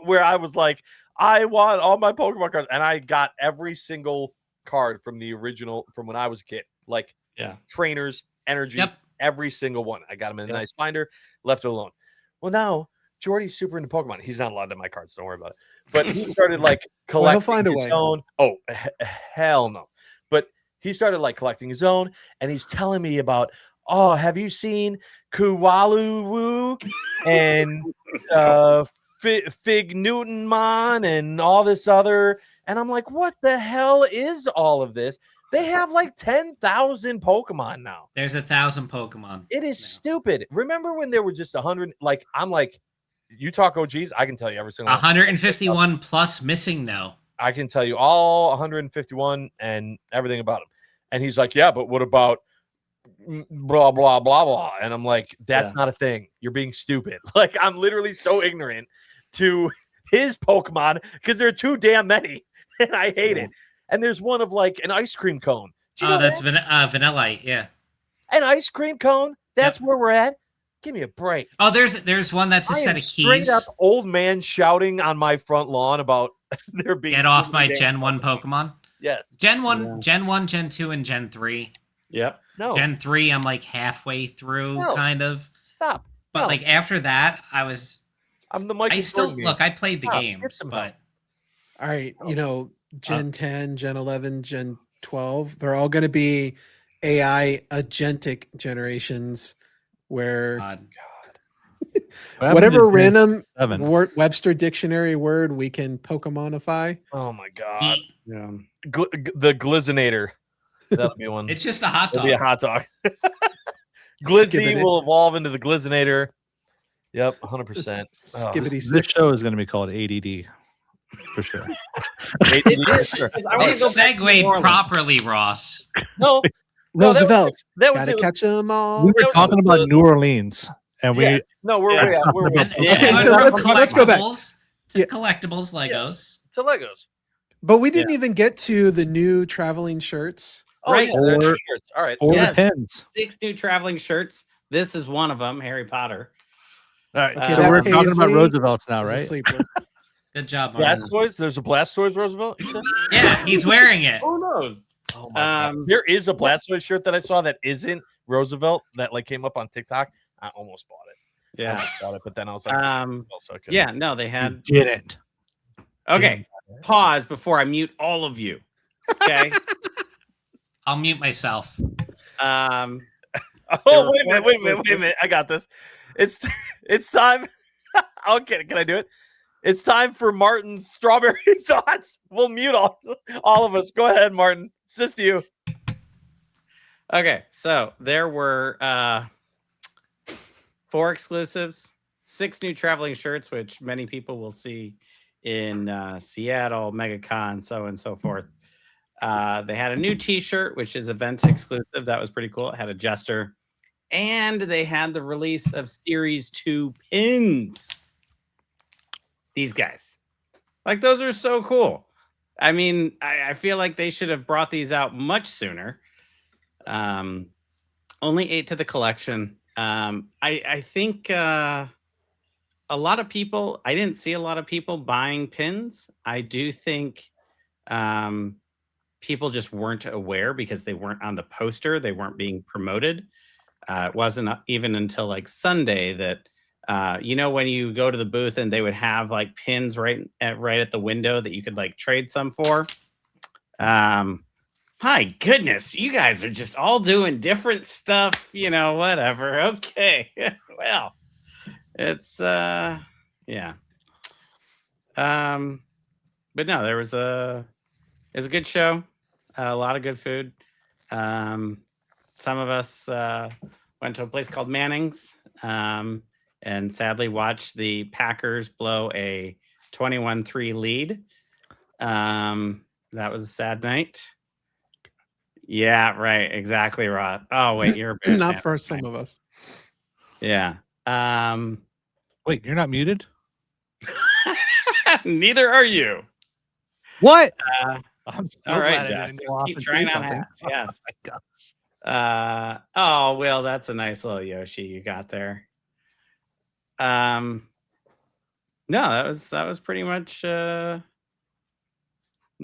[SPEAKER 1] where I was like, I want all my Pokemon cards, and I got every single card from the original from when I was a kid, like trainers, energy, every single one. I got them in a nice binder, left it alone. Well, now Jordy's super into Pokemon. He's not allowed to my cards. Don't worry about it. But he started like collecting his own. Oh, hell no. But he started like collecting his own, and he's telling me about, oh, have you seen Kuwalu and Fig Newtonmon and all this other. And I'm like, what the hell is all of this? They have like 10,000 Pokemon now.
[SPEAKER 4] There's 1,000 Pokemon.
[SPEAKER 1] It is
[SPEAKER 4] now.
[SPEAKER 1] stupid. Remember when there were just 100? Like, I'm like, you talk OGs, I can tell you every single
[SPEAKER 4] 151 plus missing now.
[SPEAKER 1] I can tell you all 151 and everything about them. And he's like, yeah, but what about blah, blah, blah, blah. And I'm like, that's not a thing. You're being stupid. Like, I'm literally so ignorant to his Pokemon because there are too damn many. And I hate it. And there's one of like an ice cream cone.
[SPEAKER 4] Oh, that's Vanillite. Yeah.
[SPEAKER 1] An ice cream cone? That's where we're at? Give me a break.
[SPEAKER 4] Oh, there's one that's a set of keys.
[SPEAKER 1] Straight up old man shouting on my front lawn about there being
[SPEAKER 4] get off my Gen 1 Pokemon.
[SPEAKER 1] Yes.
[SPEAKER 4] Gen 1, Gen 1, Gen 2, and Gen 3.
[SPEAKER 2] Yep.
[SPEAKER 1] No.
[SPEAKER 4] Gen 3, I'm like halfway through, kind of.
[SPEAKER 1] Stop.
[SPEAKER 4] But like after that,
[SPEAKER 1] I'm the Michael Jordan game.
[SPEAKER 4] I played the games, but
[SPEAKER 5] all right, Gen 10, Gen 11, Gen 12, they're all going to be AI agentic generations where whatever random Webster dictionary word we can Pokemonify.
[SPEAKER 1] Oh my god. Yeah. The Glizzinator. That'll be one.
[SPEAKER 4] It's just a hot dog.
[SPEAKER 1] It'll be a hot dog. Glizzy will evolve into the Glizzinator. Yep, 100%.
[SPEAKER 3] This show is going to be called ADD. For sure.
[SPEAKER 4] This segued properly, Ross.
[SPEAKER 1] No,
[SPEAKER 5] Roosevelt.
[SPEAKER 1] That was
[SPEAKER 5] gotta catch them all.
[SPEAKER 3] We were talking about New Orleans, and
[SPEAKER 1] we're
[SPEAKER 5] okay. So let's go back
[SPEAKER 4] to collectibles, Legos,
[SPEAKER 1] to Legos.
[SPEAKER 5] But we didn't even get to the new traveling shirts,
[SPEAKER 2] right?
[SPEAKER 1] Shirts. All right,
[SPEAKER 3] or the pins.
[SPEAKER 2] 6 new traveling shirts. This is one of them, Harry Potter.
[SPEAKER 3] All right, so we're talking about Roosevelt's now, right?
[SPEAKER 4] Good job, Martin.
[SPEAKER 1] Blastoise. There's a Blastoise Roosevelt.
[SPEAKER 4] Yeah, he's wearing it.
[SPEAKER 2] Who knows?
[SPEAKER 1] Oh my God. There is a Blastoise shirt that I saw that isn't Roosevelt that like came up on TikTok. I almost bought it.
[SPEAKER 2] Yeah,
[SPEAKER 1] I bought it, but then I was like,
[SPEAKER 2] they had.
[SPEAKER 3] You didn't.
[SPEAKER 2] Okay, pause before I mute all of you. Okay,
[SPEAKER 4] I'll mute myself.
[SPEAKER 1] Oh, wait a minute! I got this. It's time. Okay, can I do it? It's time for Martin's strawberry thoughts. We'll mute all of us. Go ahead, Martin. It's just you.
[SPEAKER 2] Okay, so there were 4 exclusives, 6 new traveling shirts, which many people will see in Seattle, MegaCon, so on and so forth. They had a new T-shirt, which is event exclusive. That was pretty cool. It had a jester. And they had the release of Series 2 pins. These guys. Like, those are so cool. I mean, I feel like they should have brought these out much sooner. Only 8 to the collection. I think a lot of people, I didn't see a lot of people buying pins. I do think people just weren't aware because they weren't on the poster. They weren't being promoted. It wasn't even until like Sunday that when you go to the booth and they would have like pins right at the window that you could like trade some for. My goodness, you guys are just all doing different stuff, whatever. Okay. Well, it's yeah. But no, it was a good show. A lot of good food. Some of us went to a place called Manning's. And sadly watched the Packers blow a 21-3 lead. That was a sad night. Yeah, right. Exactly, Rod. Oh, wait, you're a Bears
[SPEAKER 5] not
[SPEAKER 2] fan.
[SPEAKER 5] for some of us.
[SPEAKER 2] Yeah.
[SPEAKER 3] Wait, you're not muted?
[SPEAKER 2] Neither are you.
[SPEAKER 3] What?
[SPEAKER 2] I'm so all right, Josh. Just keep trying on hats. Yes. Oh, Will, that's a nice little Yoshi you got there. No, that was pretty much New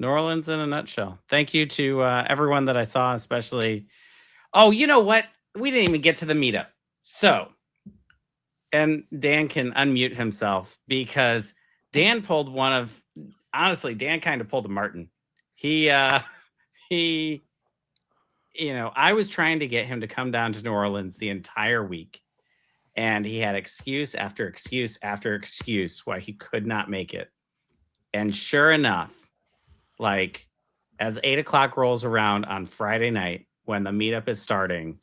[SPEAKER 2] Orleans in a nutshell. Thank you to everyone that I saw, especially. Oh, you know what? We didn't even get to the meetup. So, and Dan can unmute himself because Dan pulled Dan kind of pulled a Martin. I was trying to get him to come down to New Orleans the entire week. and he had excuse after excuse after excuse why he could not make it. And sure enough, like as 8 o'clock rolls around on Friday night when the meetup is starting,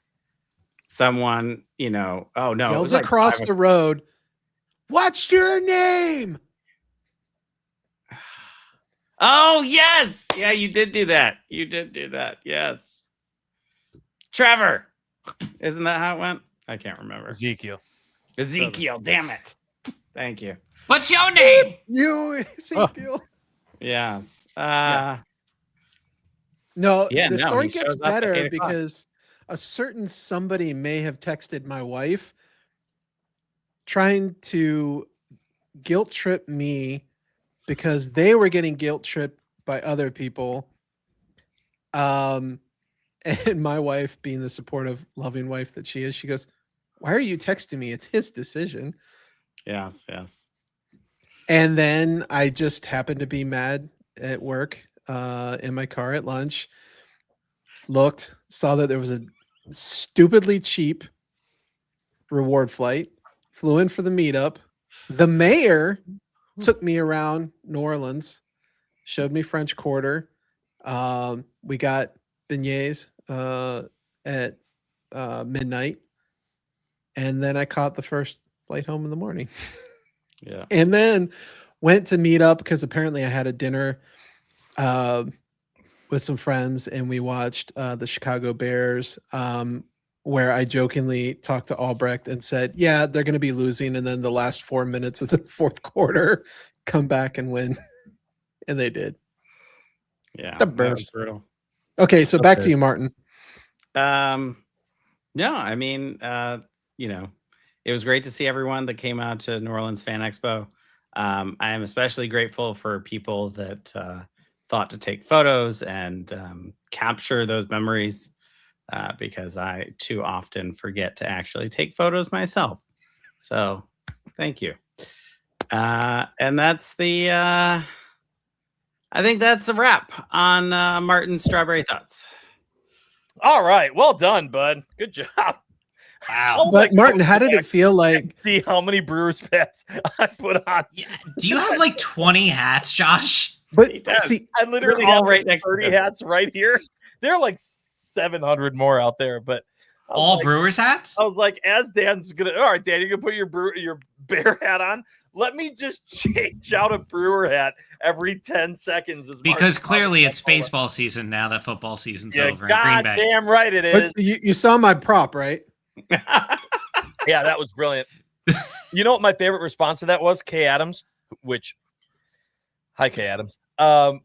[SPEAKER 2] someone, oh no, it
[SPEAKER 5] Yells
[SPEAKER 2] was like
[SPEAKER 5] across
[SPEAKER 2] 5
[SPEAKER 5] the road, "What's your name?"
[SPEAKER 2] Oh, yes. Yeah, you did do that. Yes. Trevor. Isn't that how it went? I can't remember.
[SPEAKER 1] Ezekiel.
[SPEAKER 2] Damn it. Thank you.
[SPEAKER 4] What's your name?
[SPEAKER 5] You, Ezekiel.
[SPEAKER 2] Yes.
[SPEAKER 5] No,
[SPEAKER 2] Yeah,
[SPEAKER 5] the
[SPEAKER 2] no,
[SPEAKER 5] story
[SPEAKER 2] he
[SPEAKER 5] gets
[SPEAKER 2] shows up at
[SPEAKER 5] better
[SPEAKER 2] 8 o'clock.
[SPEAKER 5] because a certain somebody may have texted my wife trying to guilt trip me because they were getting guilt tripped by other people. And my wife, being the supportive, loving wife that she is, she goes, "Why are you texting me? It's his decision."
[SPEAKER 2] Yes.
[SPEAKER 5] And then I just happened to be mad at work, in my car at lunch, saw that there was a stupidly cheap reward flight, flew in for the meetup. The mayor took me around New Orleans, showed me French Quarter. We got beignets at midnight, and then I caught the first flight home in the morning.
[SPEAKER 2] Yeah.
[SPEAKER 5] And then went to meet up because apparently I had a dinner with some friends, and we watched the Chicago Bears, where I jokingly talked to Albrecht and said, "Yeah, they're going to be losing, and then the last 4 minutes of the fourth quarter come back and win." And they did.
[SPEAKER 2] Yeah.
[SPEAKER 5] The
[SPEAKER 2] that
[SPEAKER 5] Bears.
[SPEAKER 2] was brutal.
[SPEAKER 5] Okay, so back to
[SPEAKER 3] Okay.
[SPEAKER 5] you, Martin.
[SPEAKER 2] No, I mean, it was great to see everyone that came out to New Orleans Fan Expo. I am especially grateful for people that thought to take photos and capture those memories because I too often forget to actually take photos myself. So thank you. And that's I think that's a wrap on Martin's Strawberry Thoughts.
[SPEAKER 1] All right. Well done, bud. Good job.
[SPEAKER 4] Wow.
[SPEAKER 5] But Martin, how did it feel like?
[SPEAKER 1] See how many Brewers hats I put on.
[SPEAKER 4] Yeah. Do you have like 20 hats, Josh?
[SPEAKER 5] But
[SPEAKER 2] He does.
[SPEAKER 5] see,
[SPEAKER 1] I literally
[SPEAKER 2] They're all
[SPEAKER 1] have
[SPEAKER 2] right
[SPEAKER 1] like
[SPEAKER 2] next to
[SPEAKER 1] 30
[SPEAKER 2] him.
[SPEAKER 1] hats right here. There are like 700 more out there, but I was
[SPEAKER 4] All
[SPEAKER 1] like,
[SPEAKER 4] Brewers hats?
[SPEAKER 1] I was like, as Dan's gonna, all right, Dan, you're gonna put your Bear hat on. Let me just change out a Brewer hat every 10 seconds. As
[SPEAKER 4] Because
[SPEAKER 1] Martin
[SPEAKER 4] clearly
[SPEAKER 1] talks
[SPEAKER 4] it's
[SPEAKER 1] about
[SPEAKER 4] baseball season now that football season's
[SPEAKER 1] Yeah,
[SPEAKER 4] over in Green Bay.
[SPEAKER 1] damn right it is.
[SPEAKER 5] but you saw my prop, right?
[SPEAKER 1] Yeah, that was brilliant. You know what my favorite response to that was? Kay Adams, hi Kay Adams. Do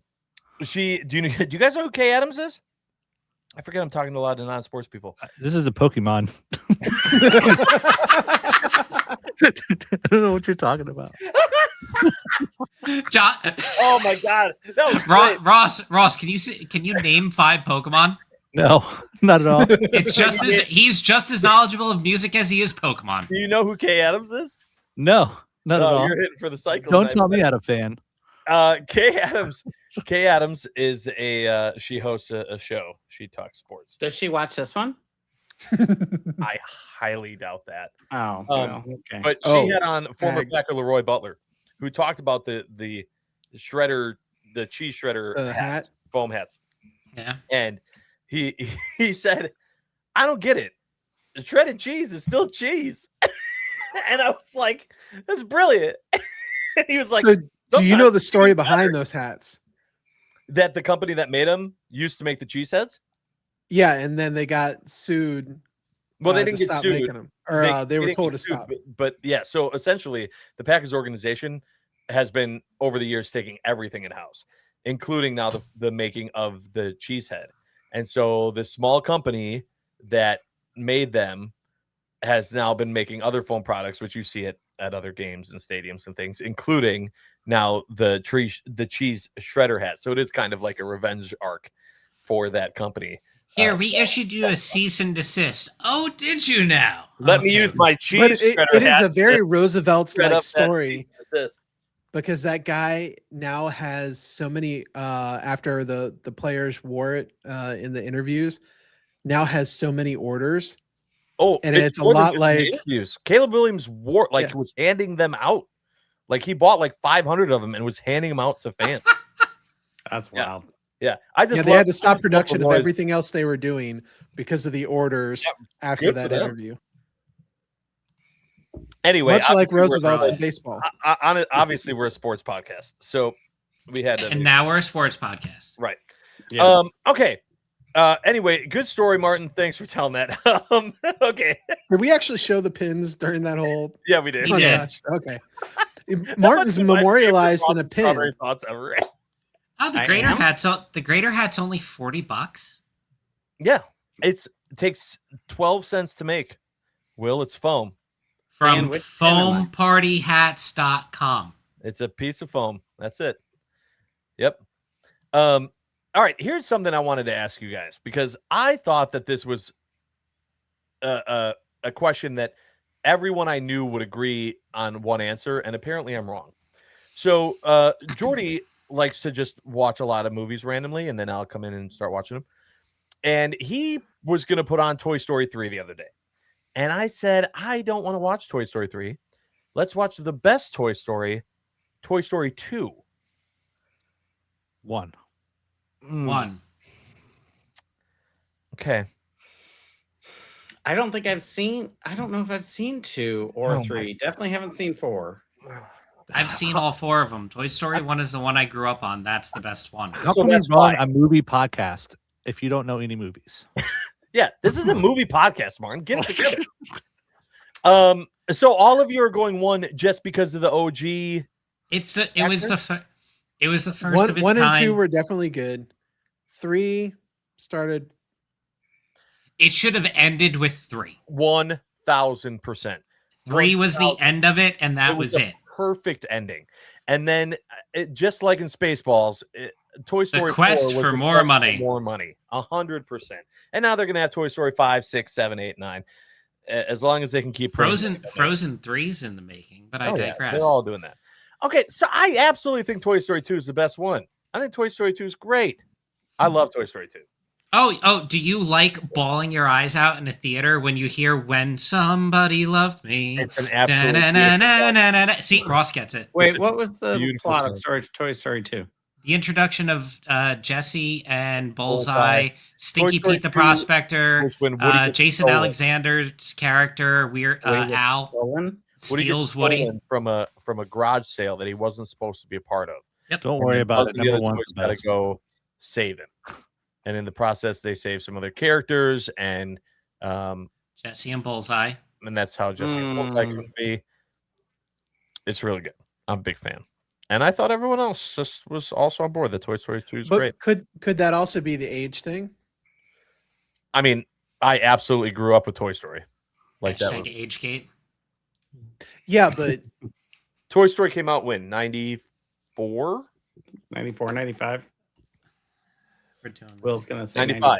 [SPEAKER 1] you guys know who Kay Adams is? I forget I'm talking to a lot of non-sports people.
[SPEAKER 3] This is a Pokemon. I don't know what you're talking about.
[SPEAKER 1] Oh my god, that was great.
[SPEAKER 4] Ross, can you name 5 Pokemon?
[SPEAKER 3] No, not at all.
[SPEAKER 4] It's just as he's just as knowledgeable of music as he is Pokemon.
[SPEAKER 1] Do you know who Kay Adams is?
[SPEAKER 3] No, not at all.
[SPEAKER 1] You're hitting for the cycle.
[SPEAKER 3] Don't tell me how to fan.
[SPEAKER 1] Kay Adams is she hosts a show. She talks sports.
[SPEAKER 2] Does she watch this one?
[SPEAKER 1] I highly doubt that.
[SPEAKER 2] Oh, well, okay.
[SPEAKER 1] But she had on former Packer Leroy Butler, who talked about the shredder, the cheese shredder hats, foam hats.
[SPEAKER 4] Yeah.
[SPEAKER 1] And he said, "I don't get it. The shredded cheese is still cheese." And I was like, "That's brilliant." And he was like,
[SPEAKER 5] "So do you know the story behind those hats?"
[SPEAKER 1] That the company that made them used to make the cheese heads?
[SPEAKER 5] Yeah, and then they got sued.
[SPEAKER 1] Well, they didn't get
[SPEAKER 5] stop
[SPEAKER 1] sued.
[SPEAKER 5] making them, or they were told to stop.
[SPEAKER 1] But yeah, so essentially, the Packers organization has been over the years taking everything in house, including now the making of the cheese head. And so the small company that made them has now been making other foam products, which you see at other games and stadiums and things, including now the cheese shredder hat. So it is kind of like a revenge arc for that company.
[SPEAKER 4] Here, we issued you a cease and desist. Oh, did you now?
[SPEAKER 1] Let me use my cheese
[SPEAKER 5] But
[SPEAKER 1] shredder
[SPEAKER 5] it is
[SPEAKER 1] hat
[SPEAKER 5] a very
[SPEAKER 1] to
[SPEAKER 5] Roosevelt-like
[SPEAKER 1] shred up that
[SPEAKER 5] story.
[SPEAKER 1] cease and desist.
[SPEAKER 5] Because that guy now has so many after the players wore it in the interviews, now has so many orders
[SPEAKER 1] Oh,
[SPEAKER 5] And it's a
[SPEAKER 1] more than
[SPEAKER 5] lot
[SPEAKER 1] just
[SPEAKER 5] like
[SPEAKER 1] interviews. Caleb Williams was handing them out. Like he bought like 500 of them and was handing them out to fans.
[SPEAKER 2] That's wild.
[SPEAKER 1] Yeah, I just
[SPEAKER 5] they had to stop
[SPEAKER 1] I
[SPEAKER 5] production
[SPEAKER 1] just
[SPEAKER 5] of
[SPEAKER 1] love
[SPEAKER 5] everything else they were doing because of the orders after
[SPEAKER 1] good
[SPEAKER 5] that
[SPEAKER 1] for them.
[SPEAKER 5] interview.
[SPEAKER 1] Anyway,
[SPEAKER 5] Much like
[SPEAKER 1] obviously we're-
[SPEAKER 5] Roosevelt's in baseball.
[SPEAKER 1] obviously we're a sports podcast, so we had to.
[SPEAKER 4] And now we're a sports podcast.
[SPEAKER 1] Right.
[SPEAKER 2] Yes.
[SPEAKER 1] Okay. Anyway, good story, Martin. Thanks for telling that. Okay.
[SPEAKER 5] Did we actually show the pins during that whole
[SPEAKER 1] Yeah, we did.
[SPEAKER 4] We did.
[SPEAKER 5] montage? Okay. Martin's memorialized in a pin.
[SPEAKER 1] Strawberry thoughts ever.
[SPEAKER 4] Oh, the
[SPEAKER 2] I
[SPEAKER 4] greater
[SPEAKER 2] am?
[SPEAKER 4] hat's only $40.
[SPEAKER 1] Yeah, it takes 12 cents to make. Will, it's foam.
[SPEAKER 2] Dan,
[SPEAKER 4] From
[SPEAKER 2] which pin am I?
[SPEAKER 4] foampartyhats.com.
[SPEAKER 1] It's a piece of foam. That's it. Yep. All right. Here's something I wanted to ask you guys because I thought that this was a question that everyone I knew would agree on one answer, and apparently I'm wrong. So Jordy likes to just watch a lot of movies randomly, and then I'll come in and start watching them. And he was going to put on Toy Story 3 the other day. And I said, I don't want to watch Toy Story 3. Let's watch the best Toy Story, Toy Story 2.
[SPEAKER 3] 1.
[SPEAKER 4] One.
[SPEAKER 1] Okay.
[SPEAKER 2] I don't know if I've seen 2 or
[SPEAKER 1] Oh
[SPEAKER 2] 3. Definitely haven't seen 4.
[SPEAKER 4] I've seen all 4 of them. Toy Story 1 is the one I grew up on. That's the best one.
[SPEAKER 3] How
[SPEAKER 1] So
[SPEAKER 3] come
[SPEAKER 1] that's
[SPEAKER 3] you run
[SPEAKER 1] why.
[SPEAKER 3] a movie podcast if you don't know any movies?
[SPEAKER 1] Yeah, this is a movie podcast, Martin. Get it together. So all of you are going 1 just because of the OG.
[SPEAKER 4] It was the first
[SPEAKER 5] One,
[SPEAKER 4] of its
[SPEAKER 5] one and
[SPEAKER 4] kind.
[SPEAKER 5] 2 were definitely good. 3 started.
[SPEAKER 4] It should have ended with 3.
[SPEAKER 1] 1,000%.
[SPEAKER 4] 3 was the
[SPEAKER 1] 1,000.
[SPEAKER 4] end of it, and that was
[SPEAKER 1] a
[SPEAKER 4] it.
[SPEAKER 1] Perfect ending. And then, just like in Spaceballs, Toy Story 4
[SPEAKER 4] quest
[SPEAKER 1] was
[SPEAKER 4] for
[SPEAKER 1] the
[SPEAKER 4] more
[SPEAKER 1] quest
[SPEAKER 4] money.
[SPEAKER 1] for more money, 100%. And now they're going to have Toy Story 5, 6, 7, 8, 9, as long as they can keep
[SPEAKER 4] Frozen 3's in the making, but I digress.
[SPEAKER 1] they're all doing that. Okay, so I absolutely think Toy Story 2 is the best one. I think Toy Story 2 is great. I love Toy Story 2.
[SPEAKER 4] Oh, do you like bawling your eyes out in a theater when you hear "When Somebody Loved Me"?
[SPEAKER 1] It's an absolute
[SPEAKER 4] Da-na-na-na-na-na-na. See, Ross gets it.
[SPEAKER 2] Wait, what was the
[SPEAKER 1] beautiful
[SPEAKER 2] plot
[SPEAKER 1] song.
[SPEAKER 2] of Toy Story 2?
[SPEAKER 4] The introduction of Jesse and
[SPEAKER 1] Bullseye.
[SPEAKER 4] Bullseye, Stinky
[SPEAKER 1] Story
[SPEAKER 4] Pete the
[SPEAKER 1] 2
[SPEAKER 4] Prospector,
[SPEAKER 1] was when Woody gets
[SPEAKER 4] Jason
[SPEAKER 1] stolen.
[SPEAKER 4] Alexander's character, Al,
[SPEAKER 2] Stolen?
[SPEAKER 1] Woody gets
[SPEAKER 4] steals Woody.
[SPEAKER 1] stolen from a garage sale that he wasn't supposed to be a part of.
[SPEAKER 3] Don't worry about it. Number 1's the
[SPEAKER 1] got to
[SPEAKER 3] best.
[SPEAKER 1] go save him, and in the process, they save some other characters, and
[SPEAKER 4] Jesse and Bullseye.
[SPEAKER 1] that's how Jesse and Bullseye can be. It's really good. I'm a big fan, and I thought everyone else just was also on board. The Toy Story 2 is
[SPEAKER 5] But
[SPEAKER 1] great.
[SPEAKER 5] could that also be the age thing?
[SPEAKER 1] I mean, I absolutely grew up with Toy Story. Like that.
[SPEAKER 4] Hashtag AgeGate.
[SPEAKER 5] Yeah, but
[SPEAKER 1] Toy Story came out when 94,
[SPEAKER 2] 94, 95.
[SPEAKER 4] We're doing this.
[SPEAKER 2] Will's going to say
[SPEAKER 1] 95.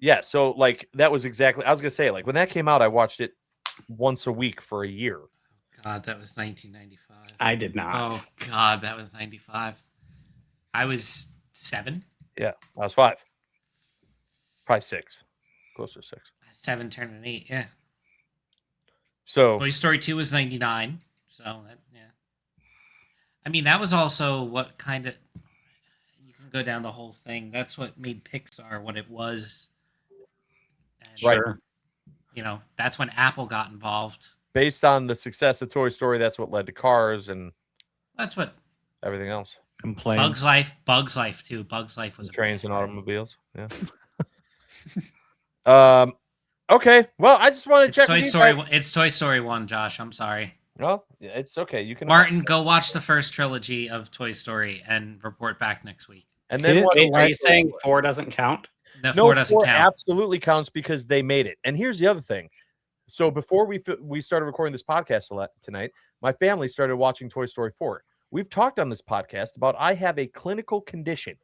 [SPEAKER 1] Yeah, so like that was exactly. I was gonna say like when that came out, I watched it once a week for a year.
[SPEAKER 4] God, that was 1995.
[SPEAKER 2] I did not.
[SPEAKER 4] Oh God, that was 95. I was 7.
[SPEAKER 1] Yeah, I was 5, probably 6, closer to 6.
[SPEAKER 4] 7 turning 8. Yeah.
[SPEAKER 1] So
[SPEAKER 4] Toy Story 2 was 99. So that, yeah. I mean, that was also what kind of, you can go down the whole thing. That's what made Pixar what it was. And,
[SPEAKER 1] Right.
[SPEAKER 4] You know, that's when Apple got involved.
[SPEAKER 1] based on the success of Toy Story, that's what led to Cars and
[SPEAKER 4] That's what
[SPEAKER 1] everything else.
[SPEAKER 3] Complain.
[SPEAKER 4] Bugs Life too. Bugs Life was a
[SPEAKER 1] Trains and
[SPEAKER 4] big one.
[SPEAKER 1] automobiles. Yeah. Okay. Well, I just want to
[SPEAKER 4] It's
[SPEAKER 1] check.
[SPEAKER 4] Toy
[SPEAKER 1] with you
[SPEAKER 4] Story.
[SPEAKER 1] guys.
[SPEAKER 4] It's Toy Story 1, Josh. I'm sorry.
[SPEAKER 1] Well, yeah, it's okay. You can
[SPEAKER 4] Martin, go watch the first trilogy of Toy Story and report back next week.
[SPEAKER 1] And then what?
[SPEAKER 2] Wait, are you saying 4 doesn't count?
[SPEAKER 4] No,
[SPEAKER 1] No,
[SPEAKER 4] 4 doesn't
[SPEAKER 1] 4
[SPEAKER 4] count.
[SPEAKER 1] absolutely counts because they made it. And here's the other thing. So before we started recording this podcast tonight, my family started watching Toy Story 4. We've talked on this podcast about I have a clinical condition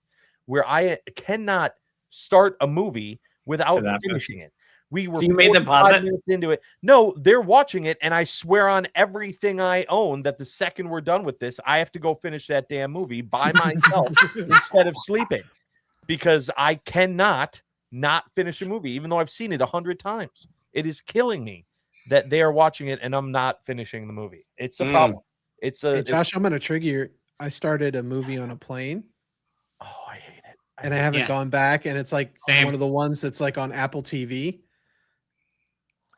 [SPEAKER 1] where I cannot start a movie without finishing it. We were
[SPEAKER 2] So you made them
[SPEAKER 1] 45
[SPEAKER 2] pause it?
[SPEAKER 1] minutes into it. No, they're watching it, and I swear on everything I own that the second we're done with this, I have to go finish that damn movie by myself instead of sleeping because I cannot not finish a movie, even though I've seen it 100 times. It is killing me that they are watching it and I'm not finishing the movie. It's a problem. It's a
[SPEAKER 5] Hey, Josh, I'm going to trigger you. I started a movie on a plane.
[SPEAKER 1] Oh, I hate it.
[SPEAKER 5] And I haven't gone back. And it's like
[SPEAKER 4] Same.
[SPEAKER 5] one of the ones that's like on Apple TV.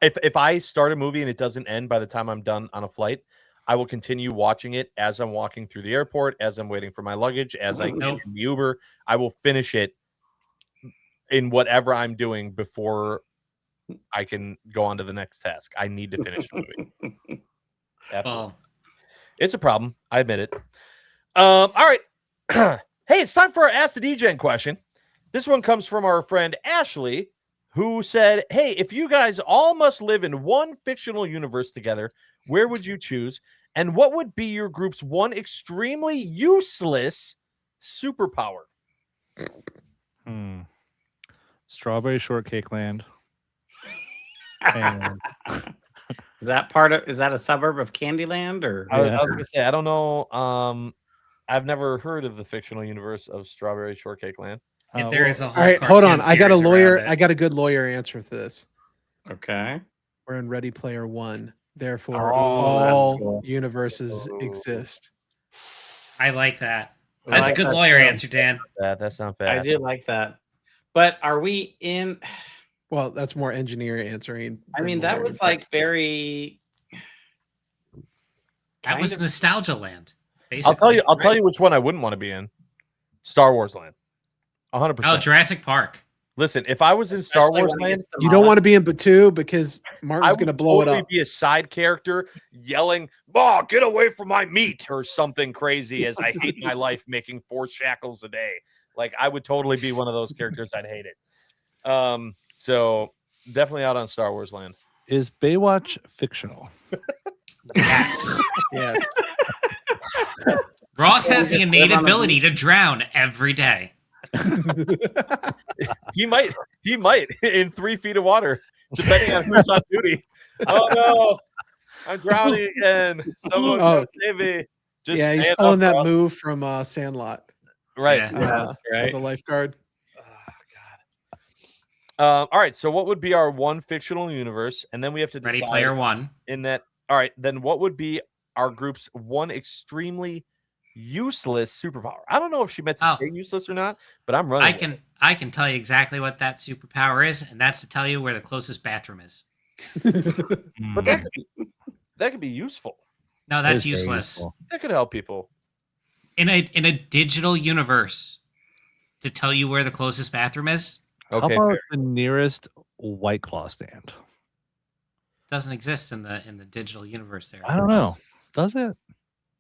[SPEAKER 1] If I start a movie and it doesn't end by the time I'm done on a flight, I will continue watching it as I'm walking through the airport, as I'm waiting for my luggage, as I get in the Uber. I will finish it in whatever I'm doing before I can go on to the next task. I need to finish the movie.
[SPEAKER 4] Well,
[SPEAKER 1] it's a problem. I admit it. All right. Hey, it's time for our Ask the Degen question. This one comes from our friend Ashley, who said, hey, if you guys all must live in one fictional universe together, where would you choose? And what would be your group's one extremely useless superpower?
[SPEAKER 3] Strawberry Shortcake Land. And
[SPEAKER 2] Is that a suburb of Candyland or?
[SPEAKER 1] I was gonna say, I don't know. I've never heard of the fictional universe of Strawberry Shortcake Land.
[SPEAKER 4] there is a whole
[SPEAKER 5] All right, hold on.
[SPEAKER 4] cartoon
[SPEAKER 5] I got a
[SPEAKER 4] series
[SPEAKER 5] lawyer.
[SPEAKER 4] around it.
[SPEAKER 5] I got a good lawyer answer for this.
[SPEAKER 2] Okay.
[SPEAKER 5] We're in Ready Player One. Therefore,
[SPEAKER 2] Oh,
[SPEAKER 5] all
[SPEAKER 2] that's cool.
[SPEAKER 5] universes exist.
[SPEAKER 4] I like that.
[SPEAKER 2] I
[SPEAKER 4] That's
[SPEAKER 2] like
[SPEAKER 4] a good
[SPEAKER 2] that
[SPEAKER 4] lawyer
[SPEAKER 2] too.
[SPEAKER 4] answer, Dan.
[SPEAKER 1] That's not bad.
[SPEAKER 2] I do like that. But are we in?
[SPEAKER 5] Well, that's more engineer answering.
[SPEAKER 2] I
[SPEAKER 5] than
[SPEAKER 2] mean, that
[SPEAKER 5] lawyer.
[SPEAKER 2] was like very.
[SPEAKER 4] That was nostalgia land.
[SPEAKER 1] I'll
[SPEAKER 4] Basically.
[SPEAKER 1] tell you which one I wouldn't want to be in. Star Wars Land. 100%.
[SPEAKER 4] Oh, Jurassic Park.
[SPEAKER 1] Listen, if I was in Star
[SPEAKER 2] Especially
[SPEAKER 1] Wars
[SPEAKER 2] when it
[SPEAKER 1] Land,
[SPEAKER 2] gets
[SPEAKER 5] You don't want to be in Batu because
[SPEAKER 1] I
[SPEAKER 5] Martin's
[SPEAKER 1] would
[SPEAKER 5] going to blow it
[SPEAKER 1] totally
[SPEAKER 5] up.
[SPEAKER 1] be a side character yelling, "Oh, get away from my meat," or something crazy as I hate my life making 4 shackles a day. Like, I would totally be one of those characters. I'd hate it. So definitely out on Star Wars Land.
[SPEAKER 3] is Baywatch fictional?
[SPEAKER 4] Yes.
[SPEAKER 5] Yes.
[SPEAKER 4] Ross has the
[SPEAKER 2] just
[SPEAKER 4] innate
[SPEAKER 2] live on a
[SPEAKER 4] ability to drown every day.
[SPEAKER 1] He might in 3 feet of water, depending on who's on duty. Oh no, I'm drowning again. Someone come save me. Just
[SPEAKER 5] Yeah, he's
[SPEAKER 1] stand
[SPEAKER 5] pulling
[SPEAKER 1] up,
[SPEAKER 5] that
[SPEAKER 1] Ross.
[SPEAKER 5] move from Sandlot.
[SPEAKER 1] Right.
[SPEAKER 4] Yeah.
[SPEAKER 2] Yes, right.
[SPEAKER 5] The lifeguard.
[SPEAKER 1] Oh, God. All right. So, what would be our one fictional universe? And then we have to
[SPEAKER 4] Ready
[SPEAKER 1] decide
[SPEAKER 4] Player One.
[SPEAKER 1] in that. All right. Then what would be our group's one extremely useless superpower? I don't know if she meant to say useless or not, but I'm running.
[SPEAKER 4] I can tell you exactly what that superpower is, and that's to tell you where the closest bathroom is.
[SPEAKER 1] But that could be useful.
[SPEAKER 4] No, that's useless.
[SPEAKER 1] That could help people.
[SPEAKER 4] In a digital universe, to tell you where the closest bathroom is
[SPEAKER 1] Okay.
[SPEAKER 3] How about
[SPEAKER 1] Fair.
[SPEAKER 3] the nearest White Claw stand?
[SPEAKER 4] doesn't exist in the digital universe. There,
[SPEAKER 3] I don't know. Does it?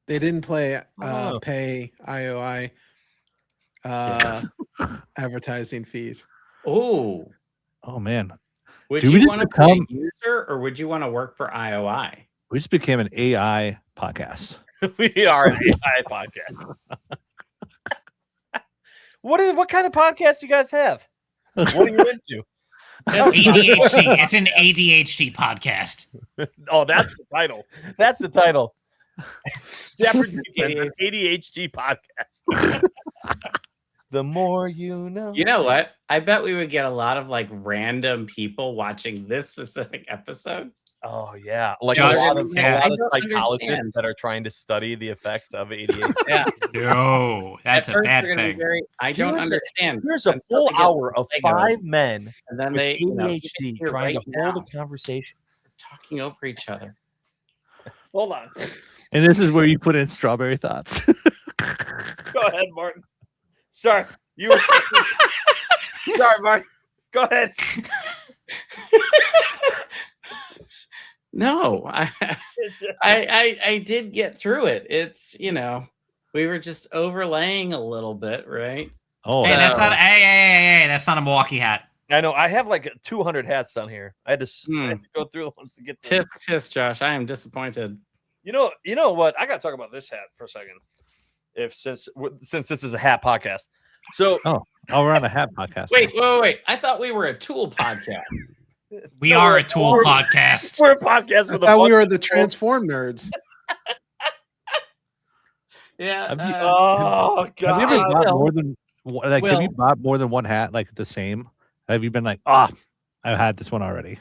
[SPEAKER 5] They didn't play
[SPEAKER 1] Oh.
[SPEAKER 5] pay IOI advertising fees.
[SPEAKER 2] Oh,
[SPEAKER 3] Oh man,
[SPEAKER 2] would
[SPEAKER 3] Do we
[SPEAKER 2] you
[SPEAKER 3] just
[SPEAKER 2] want to be a
[SPEAKER 3] become-
[SPEAKER 2] user or would you want to work for IOI?
[SPEAKER 3] we just became an AI podcast.
[SPEAKER 1] We are an AI podcast. What kind of podcast do you guys have? What are you into?
[SPEAKER 4] ADHD. It's an ADHD podcast.
[SPEAKER 1] Oh, that's the title. That's the title. Dapper an ADHD podcast. The more you know.
[SPEAKER 2] You know what? I bet we would get a lot of like random people watching this specific episode.
[SPEAKER 1] Oh yeah, like
[SPEAKER 4] Josh,
[SPEAKER 1] a lot of
[SPEAKER 4] yeah.
[SPEAKER 2] I don't
[SPEAKER 1] psychologists
[SPEAKER 2] understand.
[SPEAKER 1] that are trying to study the effects of ADHD.
[SPEAKER 2] Yeah,
[SPEAKER 4] No, that's
[SPEAKER 2] At
[SPEAKER 4] a
[SPEAKER 2] first
[SPEAKER 4] bad
[SPEAKER 2] they're gonna be
[SPEAKER 4] thing.
[SPEAKER 2] very, I don't
[SPEAKER 1] Here's a-
[SPEAKER 2] understand.
[SPEAKER 1] Here's a
[SPEAKER 2] until
[SPEAKER 1] full
[SPEAKER 2] they get
[SPEAKER 1] hour of
[SPEAKER 2] Legos,
[SPEAKER 1] 5 men
[SPEAKER 2] and then
[SPEAKER 1] with
[SPEAKER 2] they
[SPEAKER 1] ADHD
[SPEAKER 2] here
[SPEAKER 1] trying
[SPEAKER 2] right
[SPEAKER 1] to hold
[SPEAKER 2] now,
[SPEAKER 1] a conversation.
[SPEAKER 2] talking over each other.
[SPEAKER 1] Hold on.
[SPEAKER 3] And this is where you put in strawberry thoughts.
[SPEAKER 1] Go ahead, Martin. Sorry, you were. Sorry, Martin. Go ahead.
[SPEAKER 2] No, I did get through it. It's we were just overlaying a little bit, right?
[SPEAKER 3] Oh,
[SPEAKER 4] Hey, that's
[SPEAKER 2] So-
[SPEAKER 4] not. Hey, that's not a Milwaukee hat.
[SPEAKER 1] I know. I have like 200 hats down here. I had to go through the ones to get to.
[SPEAKER 2] Tisk, Josh. I am disappointed.
[SPEAKER 1] You know what? I got to talk about this hat for a second. Since this is a hat podcast, so
[SPEAKER 3] oh, we're on a hat podcast.
[SPEAKER 2] Wait. I thought we were a Tool podcast.
[SPEAKER 4] We are a Tool podcast.
[SPEAKER 1] we're a podcast
[SPEAKER 5] I
[SPEAKER 1] with a
[SPEAKER 5] thought we
[SPEAKER 1] bunch
[SPEAKER 5] were
[SPEAKER 1] of
[SPEAKER 5] the
[SPEAKER 1] people.
[SPEAKER 5] Transform nerds.
[SPEAKER 2] Yeah.
[SPEAKER 3] Have you-
[SPEAKER 1] Oh
[SPEAKER 3] Have you ever
[SPEAKER 1] God!
[SPEAKER 3] bought more than have you
[SPEAKER 2] Will.
[SPEAKER 3] bought more than one hat like the same? Have you been like, I've had this one already?